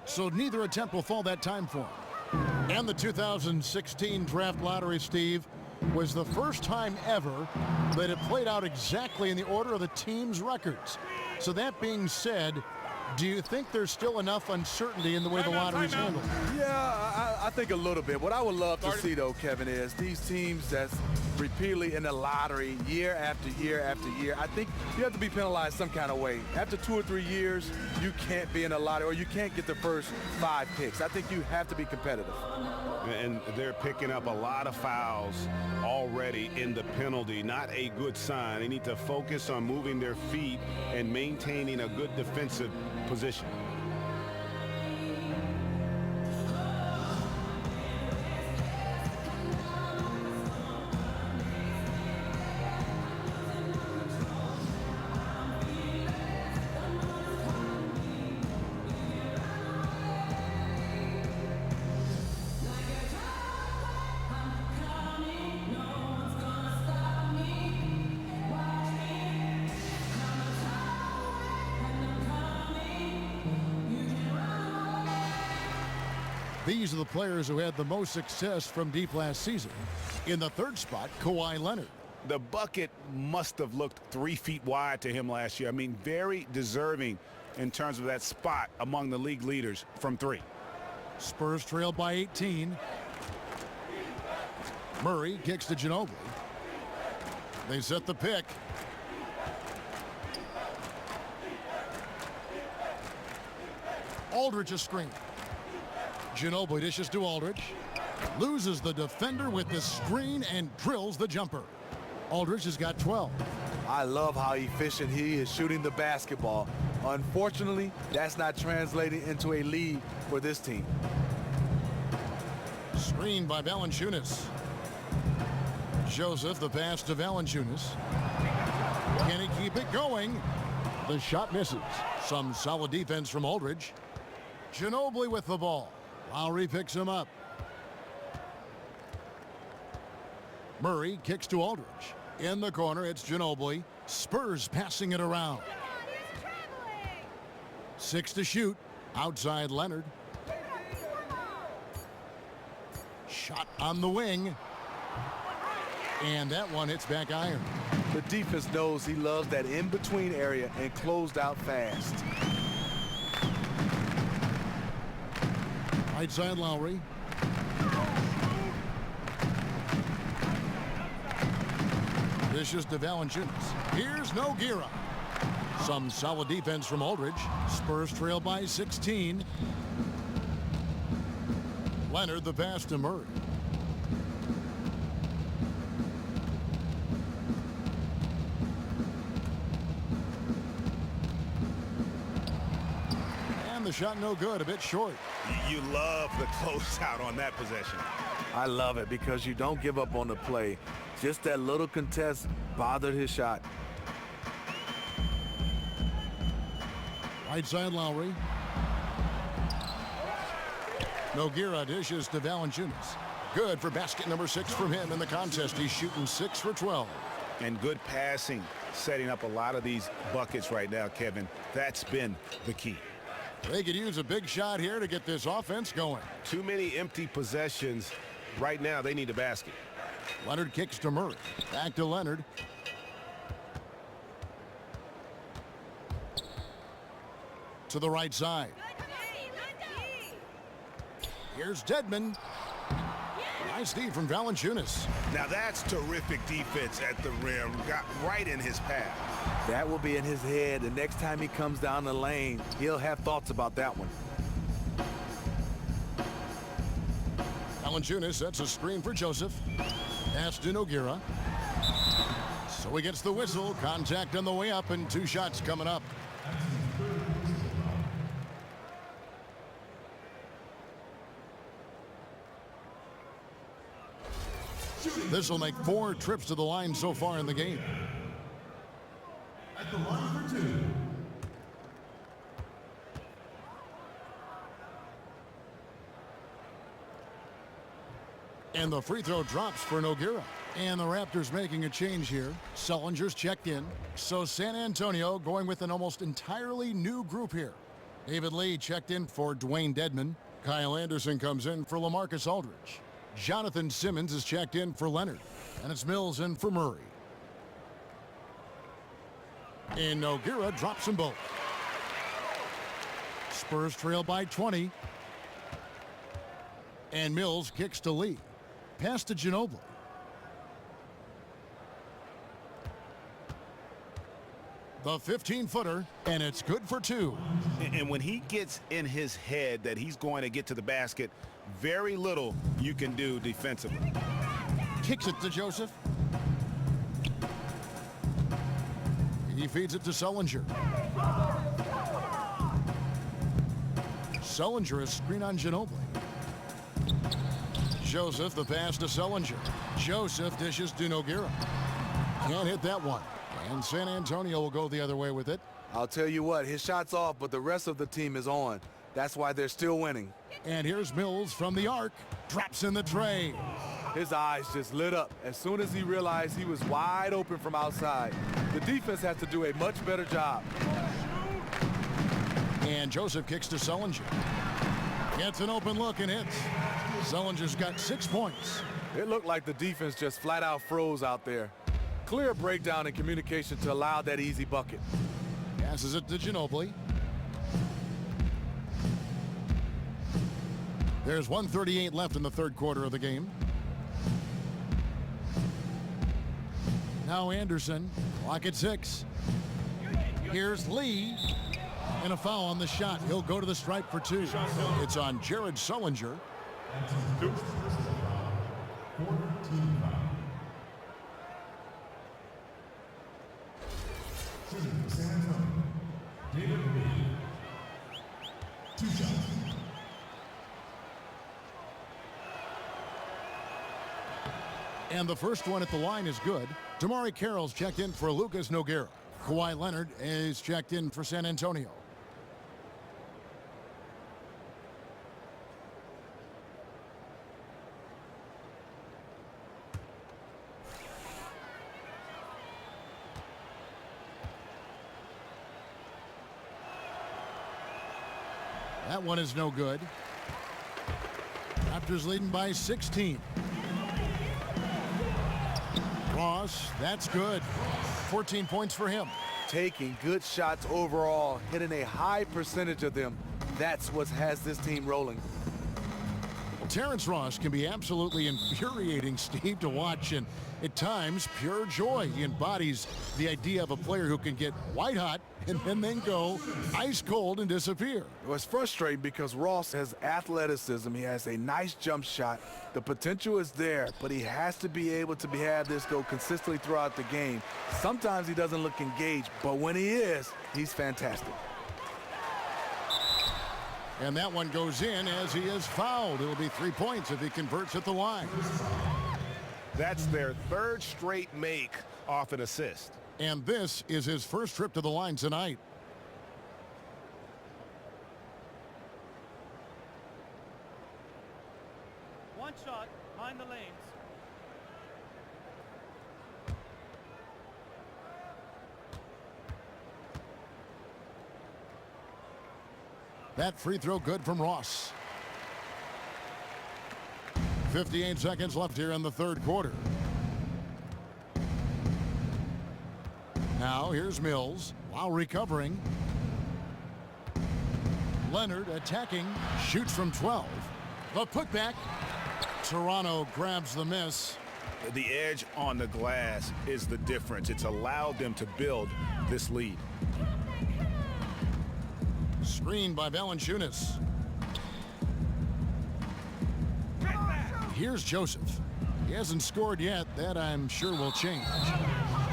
So neither attempt will fall that time for him. And the 2016 draft lottery, Steve, was the first time ever that it played out exactly in the order of the team's records. So that being said, do you think there's still enough uncertainty in the way the lottery's handled? Yeah, I think a little bit. What I would love to see, though, Kevin, is these teams that's repeatedly in the lottery year after year after year, I think you have to be penalized some kind of way. After 2 or 3 years, you can't be in the lottery or you can't get the first 5 picks. I think you have to be competitive. And they're picking up a lot of fouls already in the penalty. Not a good sign. They need to focus on moving their feet and maintaining a good defensive position. These are the players who had the most success from deep last season. In the third spot, Kawhi Leonard. The bucket must have looked 3 feet wide to him last year. I mean, very deserving in terms of that spot among the league leaders from 3. Spurs trailed by 18. Murray kicks to Ginobili. They set the pick. Aldridge a screen. Ginobili dishes to Aldridge. Loses the defender with the screen and drills the jumper. Aldridge has got 12. I love how efficient he is shooting the basketball. Unfortunately, that's not translating into a lead for this team. Screen by Valanciunas. Joseph, the pass to Valanciunas. Can he keep it going? The shot misses. Some solid defense from Aldridge. Ginobili with the ball. Lowry picks him up. Murray kicks to Aldridge. In the corner, it's Ginobili. Spurs passing it around. 6 to shoot. Outside Leonard. Shot on the wing. And that one hits back iron. The defense knows he loves that in-between area and closed out fast. Right side Lowry. Dishes to Valanciunas. Here's Nogueira. Some solid defense from Aldridge. Spurs trail by 16. Leonard the pass to Murray. And the shot no good, a bit short. You love the closeout on that possession. I love it because you don't give up on the play. Just that little contest bothered his shot. Right side Lowry. Nogueira dishes to Valanciunas. Good for basket number 6 from him in the contest. He's shooting 6 for 12. And good passing, setting up a lot of these buckets right now, Kevin. That's been the key. They could use a big shot here to get this offense going. Too many empty possessions. Right now, they need a basket. Leonard kicks to Murray. Back to Leonard. to the right side. Here's Dedmon. Nice D from Valanciunas. Now that's terrific defense at the rim. Got right in his path. That will be in his head. The next time he comes down the lane, he'll have thoughts about that one. Valanciunas sets a screen for Joseph. Pass to Nogueira. So he gets the whistle. Contact on the way up and 2 shots coming up. This will make 4 trips to the line so far in the game. At the line for 2. And the free throw drops for Nogueira. And the Raptors making a change here. Sullinger's checked in. So San Antonio going with an almost entirely new group here. David Lee checked in for Dwayne Dedmon. Kyle Anderson comes in for LaMarcus Aldridge. Jonathan Simmons is checked in for Leonard. And it's Mills in for Murray. And Nogueira drops them both. Spurs trail by 20. And Mills kicks to Lee. Pass to Ginobili. The 15-footer, and it's good for 2. And when he gets in his head that he's going to get to the basket, very little you can do defensively. Kicks it to Joseph. He feeds it to Sullinger. Sullinger is screen on Ginobili. Joseph, the pass to Sullinger. Joseph dishes to Nogueira. Can't hit that one. And San Antonio will go the other way with it. I'll tell you what, his shot's off, but the rest of the team is on. That's why they're still winning. And here's Mills from the arc. Drops in the tray. His eyes just lit up as soon as he realized he was wide open from outside. The defense has to do a much better job. And Joseph kicks to Sullinger. Gets an open look and hits. Sullinger's got 6 points. It looked like the defense just flat out froze out there. Clear breakdown in communication to allow that easy bucket. Passes it to Ginobili. There's 1:38 left in the third quarter of the game. Now Anderson, clock at 6. Here's Lee. And a foul on the shot. He'll go to the stripe for 2. It's on Jared Sullinger. And the first one at the line is good. Damari Carroll's checked in for Lucas Nogueira. Kawhi Leonard is checked in for San Antonio. That one is no good. Raptors leading by 16. Ross, that's good. 14 points for him. Taking good shots overall, hitting a high percentage of them. That's what has this team rolling. Well, Terrence Ross can be absolutely infuriating, Steve, to watch, and at times pure joy. He embodies the idea of a player who can get white hot and then go ice cold and disappear. It was frustrating because Ross has athleticism. He has a nice jump shot. The potential is there, but he has to be able to have this go consistently throughout the game. Sometimes he doesn't look engaged, but when he is, he's fantastic. And that one goes in as he is fouled. It'll be 3 points if he converts at the line. That's their third straight make off an assist. And this is his first trip to the line tonight. One shot behind the lanes. That free throw good from Ross. 58 seconds left here in the third quarter. Now here's Mills while recovering. Leonard attacking, shoots from 12. The putback. Toronto grabs the miss. The edge on the glass is the difference. It's allowed them to build this lead. Screen by Valanciunas. Here's Joseph. He hasn't scored yet. That I'm sure will change.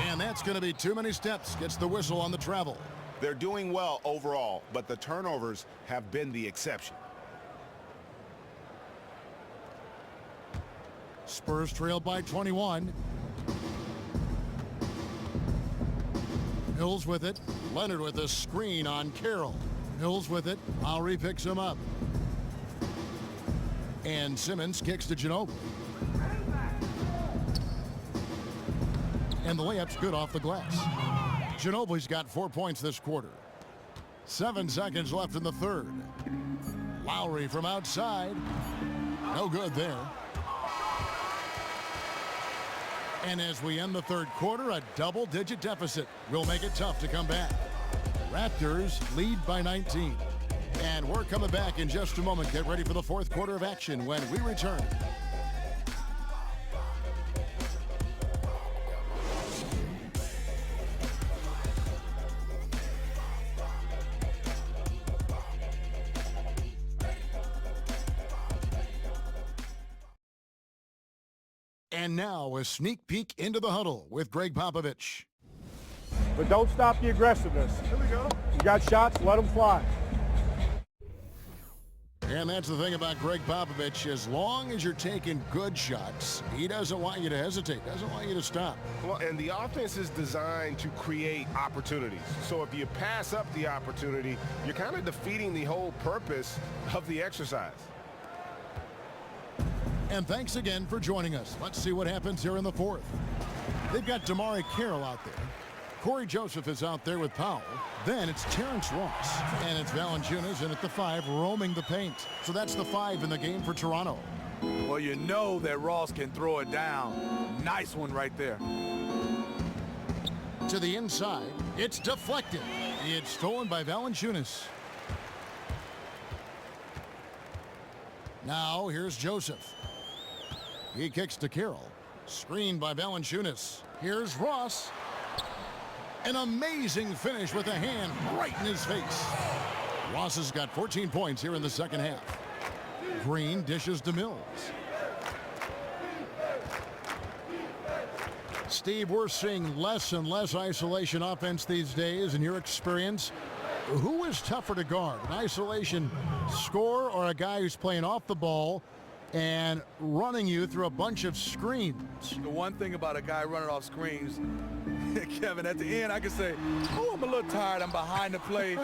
And that's going to be too many steps. Gets the whistle on the travel. They're doing well overall, but the turnovers have been the exception. Spurs trail by 21. Hills with it. Leonard with a screen on Carroll. Hills with it. Lowry picks him up. And Simmons kicks to Ginobili. And the layup's good off the glass. Ginobili's got 4 points this quarter. 7 seconds left in the third. Lowry from outside. No good there. And as we end the third quarter, a double-digit deficit will make it tough to come back. Raptors lead by 19. And we're coming back in just a moment. Get ready for the fourth quarter of action when we return. And now a sneak peek into the huddle with Greg Popovich. But don't stop the aggressiveness. Here we go. You got shots, let them fly. And that's the thing about Greg Popovich. As long as you're taking good shots, he doesn't want you to hesitate, doesn't want you to stop. Well, and the offense is designed to create opportunities. So if you pass up the opportunity, you're kind of defeating the whole purpose of the exercise. And thanks again for joining us. Let's see what happens here in the fourth. They've got Damari Carroll out there. Corey Joseph is out there with Powell. Then it's Terrence Ross. And it's Valanciunas in at the 5 roaming the paint. So that's the 5 in the game for Toronto. Well, you know that Ross can throw it down. Nice one right there. To the inside. It's deflected. It's stolen by Valanciunas. Now here's Joseph. He kicks to Carroll. Screened by Valanciunas. Here's Ross. An amazing finish with a hand right in his face. Ross has got 14 points here in the second half. Green dishes to Mills. Steve, we're seeing less and less isolation offense these days. In your experience, who is tougher to guard? An isolation scorer or a guy who's playing off the ball and running you through a bunch of screens? The one thing about a guy running off screens, Kevin, at the end I can say, oh, I'm a little tired, I'm behind the play.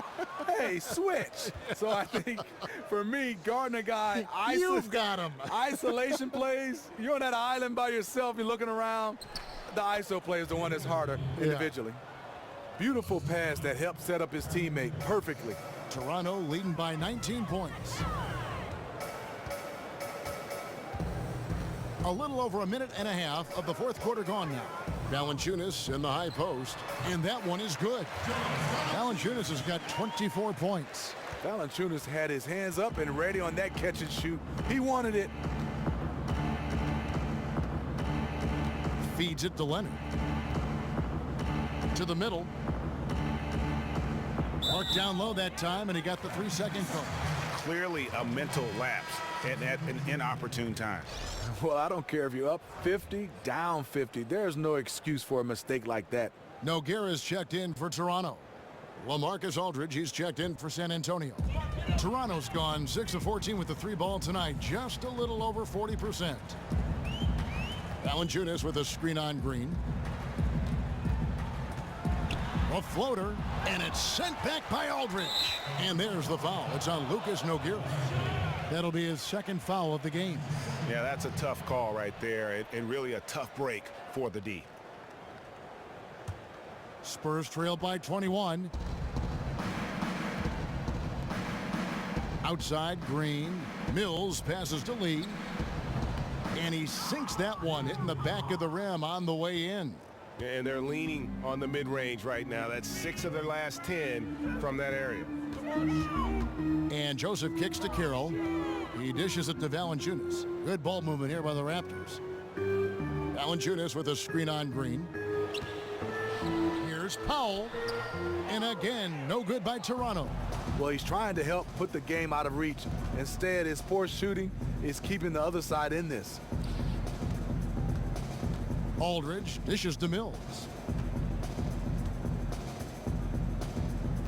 Hey, switch. So I think for me, guarding a guy, you've got him. Isolation plays, you're on that island by yourself, you're looking around. The ISO play is the one that's harder individually. Beautiful pass that helped set up his teammate perfectly. Toronto leading by 19 points. A little over a minute and a half of the fourth quarter gone now. Valanciunas in the high post, and that one is good. Valanciunas has got 24 points. Valanciunas had his hands up and ready on that catch and shoot. He wanted it. Feeds it to Leonard. To the middle. Marked down low that time, and he got the 3-second call. Clearly a mental lapse at an inopportune time. Well, I don't care if you're up 50, down 50. There's no excuse for a mistake like that. Nogueira's checked in for Toronto. LaMarcus Aldridge, he's checked in for San Antonio. Toronto's gone 6 of 14 with the 3-ball tonight, just a little over 40%. Valanciunas with a screen on Green. A floater, and it's sent back by Aldridge. And there's the foul. It's on Lucas Nogueira. That'll be his second foul of the game. Yeah, that's a tough call right there, and really a tough break for the D. Spurs trail by 21. Outside, Green. Mills passes to Lee. And he sinks that one, hitting the back of the rim on the way in. And they're leaning on the mid-range right now. That's 6 of their last 10 from that area. And And Joseph kicks to Carroll. He dishes it to Valanciunas. Good ball movement here by the Raptors. Valanciunas with a screen on Green. Here's Powell. And again, no good by Toronto. Well, he's trying to help put the game out of reach. Instead, his poor shooting is keeping the other side in this. Aldridge dishes to Mills.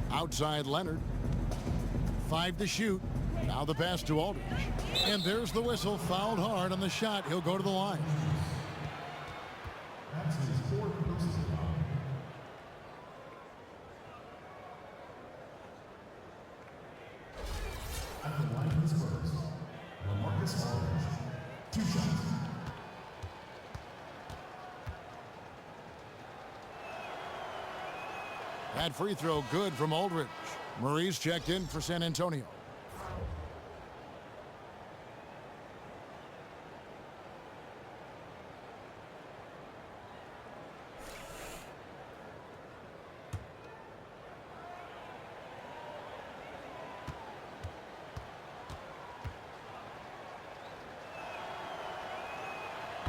Outside Leonard. 5 to shoot. Now the pass to Aldridge. And there's the whistle. Fouled hard on the shot. He'll go to the line. That's his fourth personal foul. At the line for the Spurs, LaMarcus Aldridge. 2 shots. That free throw good from Aldridge. Murray's checked in for San Antonio.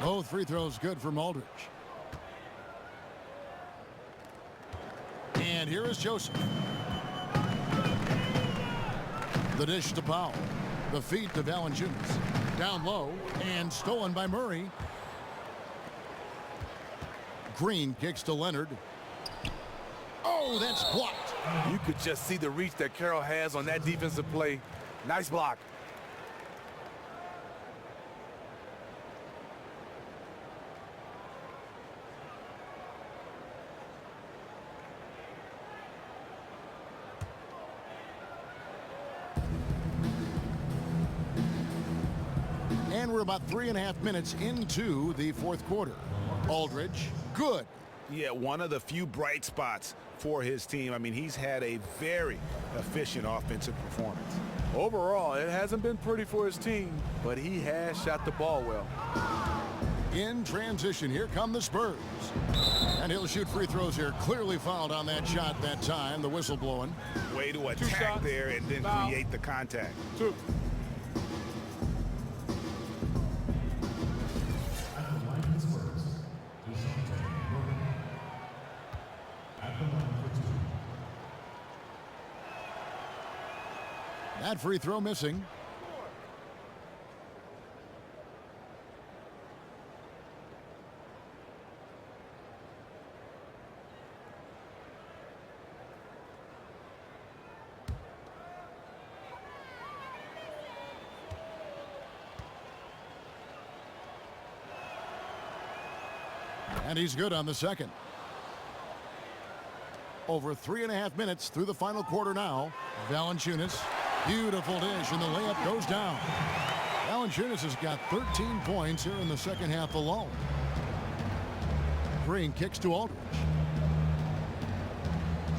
Both free throws good from Aldridge. And here is Joseph. The dish to Powell. The feed to Valanciunas. Down low and stolen by Murray. Green kicks to Leonard. Oh, that's blocked. You could just see the reach that Carroll has on that defensive play. Nice block. And we're about 3.5 minutes into the fourth quarter. Aldridge, good. Yeah, one of the few bright spots for his team. I mean, he's had a very efficient offensive performance. Overall, it hasn't been pretty for his team, but he has shot the ball well. In transition, here come the Spurs. And he'll shoot free throws here. Clearly fouled on that shot that time. The whistle blowing. Way to attack there and then create the contact. 2. At the line for the Spurs, DeJounte Murray. At the line for 2. That free throw missing. And he's good on the second. Over 3.5 minutes through the final quarter now. Valanciunas, beautiful dish, and the layup goes down. Valanciunas has got 13 points here in the second half alone. Green kicks to Aldridge.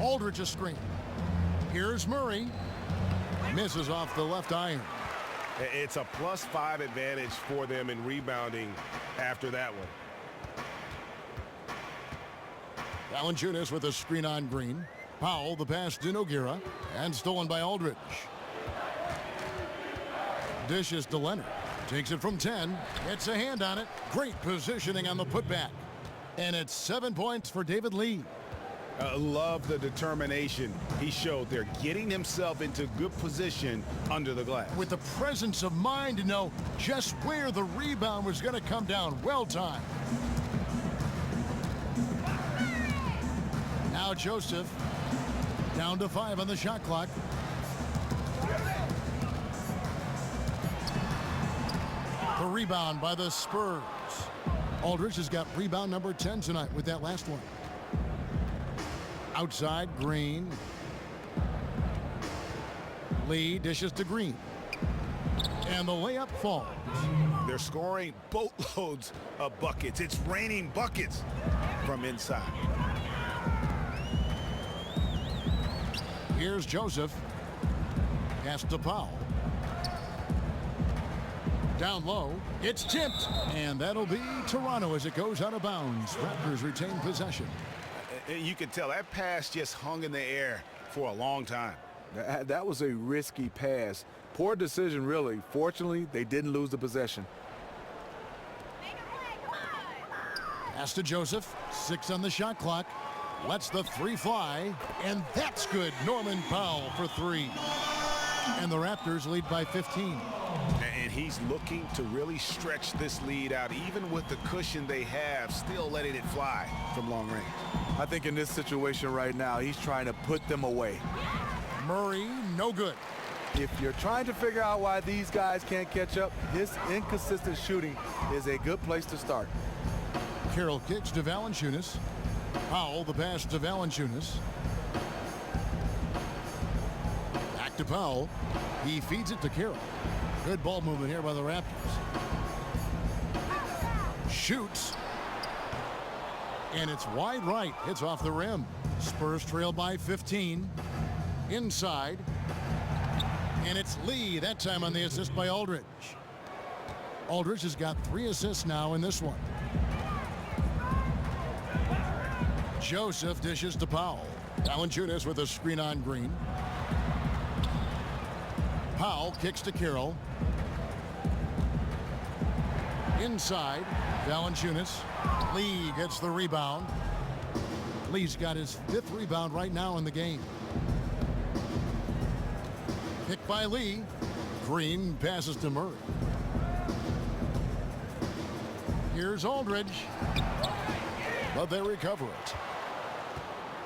Aldridge a screen. Here's Murray. Misses off the left iron. It's a +5 advantage for them in rebounding after that one. Valanciunas with a screen on Green. Powell the pass to Nogueira and stolen by Aldridge. Dishes to Leonard. Takes it from 10. Gets a hand on it. Great positioning on the putback. And it's 7 points for David Lee. Love the determination he showed there, getting himself into good position under the glass. With the presence of mind to know just where the rebound was going to come down. Well timed. Now Joseph down to 5 on the shot clock. The rebound by the Spurs. Aldridge has got rebound number 10 tonight with that last one. Outside Green. Lee dishes to Green. And the layup falls. They're scoring boatloads of buckets. It's raining buckets from inside. Here's Joseph. Pass to Powell. Down low. It's tipped. And that'll be Toronto as it goes out of bounds. Raptors retain possession. You can tell that pass just hung in the air for a long time. That was a risky pass. Poor decision, really. Fortunately, they didn't lose the possession. Pass to Joseph. 6 on the shot clock. Lets the 3 fly. And that's good. Norman Powell for 3. And the Raptors lead by 15. And he's looking to really stretch this lead out. Even with the cushion they have, still letting it fly from long range. I think in this situation right now, he's trying to put them away. Murray, no good. If you're trying to figure out why these guys can't catch up, his inconsistent shooting is a good place to start. Carroll kicks to Valanciunas. Powell, the pass to Valanciunas. Back to Powell. He feeds it to Carroll. Good ball movement here by the Raptors. Shoots. And it's wide right. Hits off the rim. Spurs trail by 15. Inside. And it's Lee, that time on the assist by Aldridge. Aldridge has got 3 assists now in this one. Joseph dishes to Powell. Valanciunas with a screen on Green. Powell kicks to Carroll. Inside, Valanciunas. Lee gets the rebound. Lee's got his 5th rebound right now in the game. Picked by Lee. Green passes to Murray. Here's Aldridge. But they recover it.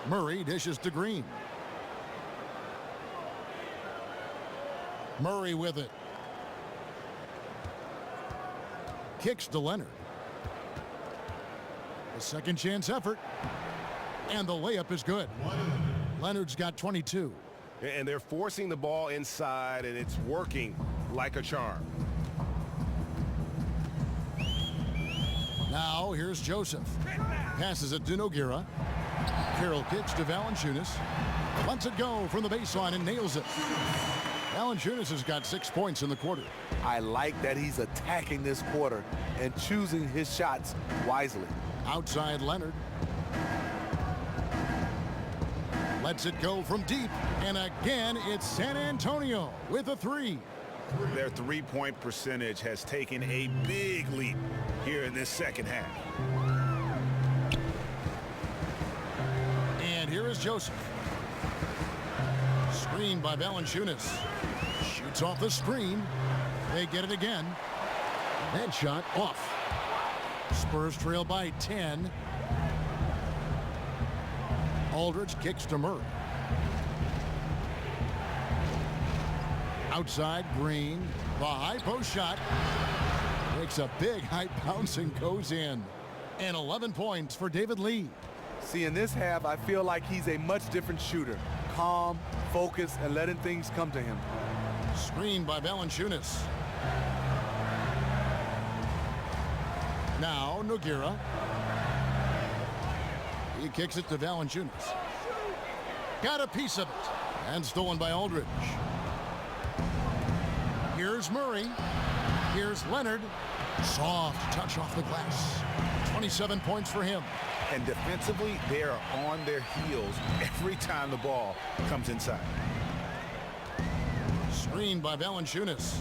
Murray dishes to Green. Murray with it. Kicks to Leonard. A second chance effort. And the layup is good. Leonard's got 22. And they're forcing the ball inside, and it's working like a charm. Now here's Joseph. Passes it to Nogueira. Carroll kicks to Valanciunas. Lets it go from the baseline and nails it. Valanciunas has got 6 points in the quarter. I like that he's attacking this quarter and choosing his shots wisely. Outside Leonard. Lets it go from deep. And again, it's San Antonio with a 3. Their three-point percentage has taken a big leap here in this second half. And here is Joseph. Screen by Valanciunas. Shoots off the screen. They get it again. That shot off. Spurs trail by 10. Aldridge kicks to Murray. Outside Green. The high post shot. Makes a big high bounce and goes in. And 11 points for David Lee. See, in this half, I feel like he's a much different shooter. Calm, focused, and letting things come to him. Screen by Valanciunas. Now Nogueira. He kicks it to Valanciunas. Got a piece of it. And stolen by Aldridge. Here's Murray. Here's Leonard. Soft touch off the glass. 27 points for him. And defensively, they are on their heels every time the ball comes inside. Screen by Valanciunas.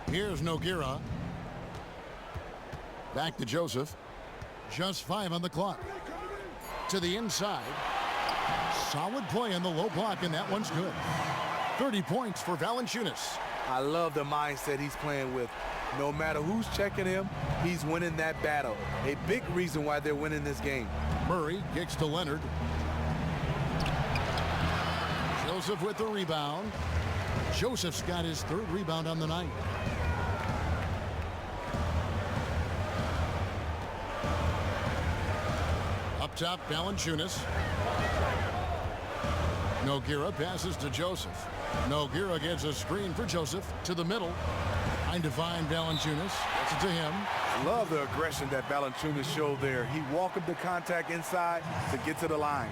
Here's Nogueira. Back to Joseph. Just 5 on the clock. To the inside. Solid play on the low block, and that one's good. 30 points for Valanciunas. I love the mindset he's playing with. No matter who's checking him, he's winning that battle. A big reason why they're winning this game. Murray kicks to Leonard. Joseph with the rebound. Joseph's got his 3rd rebound on the night. Up top, Valanciunas. Nogueira passes to Joseph. Nogueira gets a screen for Joseph to the middle. Trying to find Valanciunas. Gets it to him. Love the aggression that Valanciunas showed there. He welcomed the contact inside to get to the line.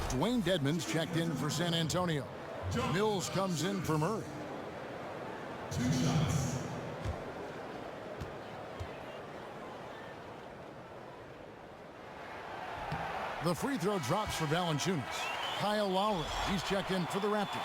Dwayne Dedmon's checked in for San Antonio. Mills comes in for Murray. 2 shots. The free throw drops for Valanciunas. Kyle Lowry, he's checked in for the Raptors.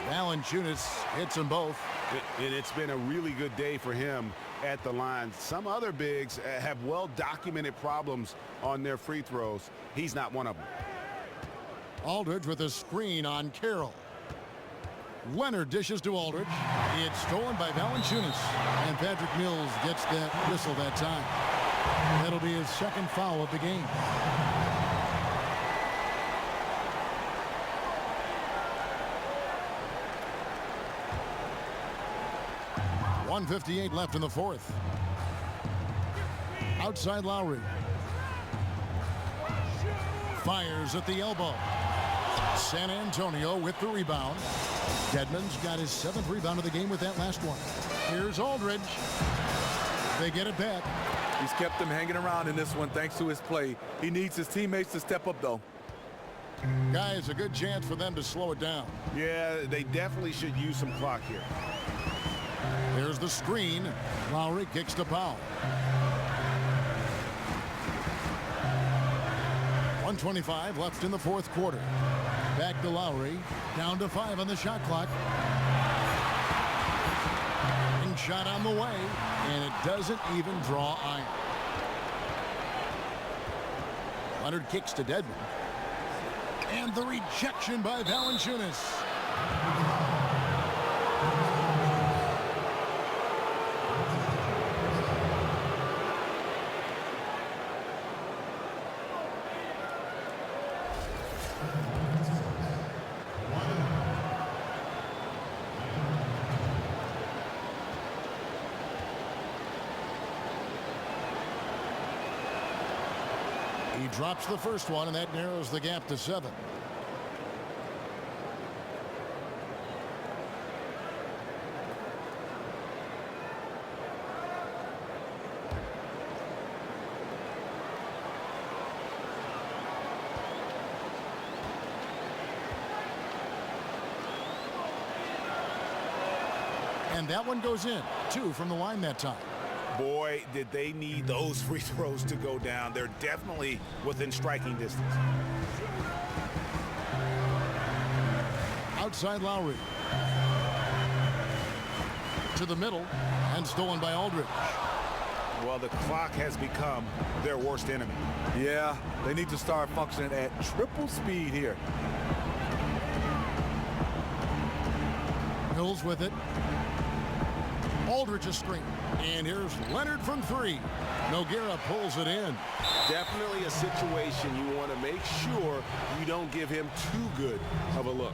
Valanciunas hits them both. And it's been a really good day for him at the line. Some other bigs have well-documented problems on their free throws. He's not one of them. Aldridge with a screen on Carroll. Leonard dishes to Aldridge. It's stolen by Valanciunas. And Patrick Mills gets that whistle that time. That'll be his second foul of the game. .158 left in the fourth. Outside Lowry. Fires at the elbow. San Antonio with the rebound. Dedmon's got his 7th rebound of the game with that last one. Here's Aldridge. They get it back. He's kept them hanging around in this one thanks to his play. He needs his teammates to step up, though. Guys, a good chance for them to slow it down. Yeah, they definitely should use some clock here. There's the screen. Lowry kicks to Powell. 1:25 left in the fourth quarter. Back to Lowry. Down to 5 on the shot clock. And shot on the way. And it doesn't even draw iron. Leonard kicks to Dedmon. And the rejection by Valanciunas. He drops the first one, and that narrows the gap to 7. And that one goes in. 2 from the line that time. Boy, did they need those free throws to go down. They're definitely within striking distance. Outside Lowry. To the middle, and stolen by Aldridge. Well, the clock has become their worst enemy. Yeah, they need to start functioning at triple speed here. Mills with it. Aldridge a screen. And here's Leonard from 3. Nogueira pulls it in. Definitely a situation you want to make sure you don't give him too good of a look.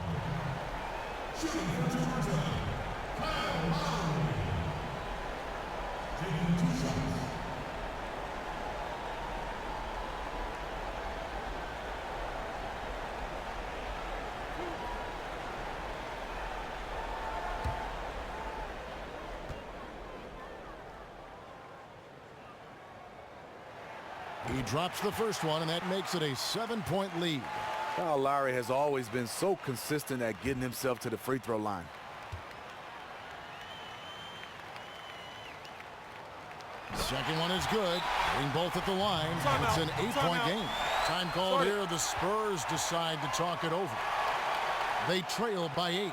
He drops the first one, and that makes it a 7-point lead. Kyle Lowry has always been so consistent at getting himself to the free throw line. Second one is good. Being both at the line. It's an 8-point game. Time called here. The Spurs decide to talk it over. They trail by 8.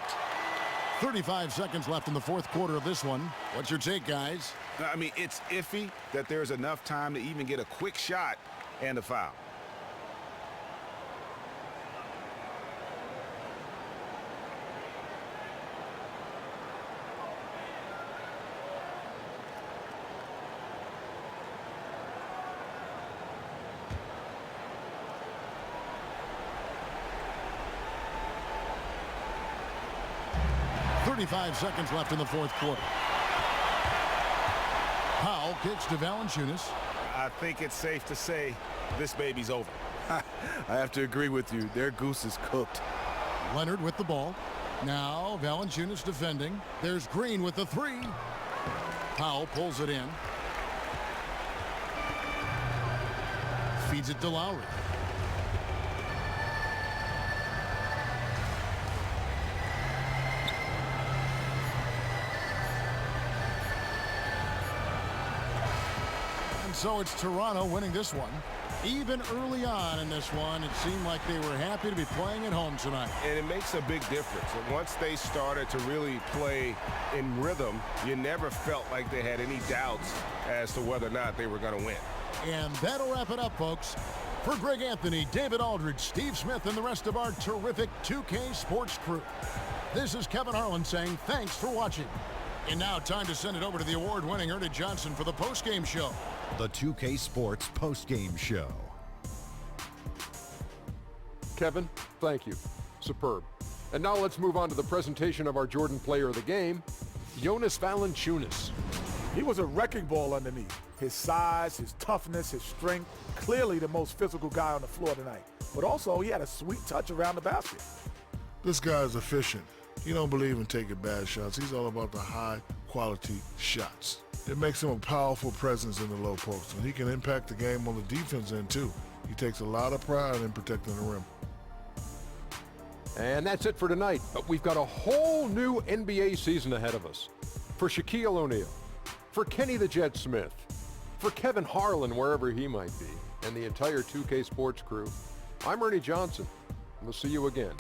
35 seconds left in the fourth quarter of this one. What's your take, guys? I mean, it's iffy that there's enough time to even get a quick shot and a foul. .35 seconds left in the fourth quarter. Powell kicks to Valanciunas. I think it's safe to say this baby's over. I have to agree with you. Their goose is cooked. Leonard with the ball. Now Valanciunas defending. There's Green with the 3. Powell pulls it in. Feeds it to Lowry. And so it's Toronto winning this one. Even early on in this one, it seemed like they were happy to be playing at home tonight. And it makes a big difference. And once they started to really play in rhythm, you never felt like they had any doubts as to whether or not they were going to win. And that'll wrap it up, folks. For Greg Anthony, David Aldridge, Steve Smith, and the rest of our terrific 2K Sports crew, this is Kevin Harlan saying thanks for watching. And now time to send it over to the award-winning Ernie Johnson for the postgame show. The 2K Sports postgame show. Kevin, thank you. Superb. And now let's move on to the presentation of our Jordan Player of the Game, Jonas Valanciunas. He was a wrecking ball underneath. His size, his toughness, his strength, clearly the most physical guy on the floor tonight. But also, he had a sweet touch around the basket. This guy is efficient. He don't believe in taking bad shots. He's all about the high-quality shots. It makes him a powerful presence in the low post, and he can impact the game on the defense end, too. He takes a lot of pride in protecting the rim. And that's it for tonight, but we've got a whole new NBA season ahead of us. For Shaquille O'Neal, for Kenny the Jet Smith, for Kevin Harlan, wherever he might be, and the entire 2K Sports crew, I'm Ernie Johnson. We'll see you again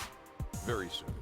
very soon.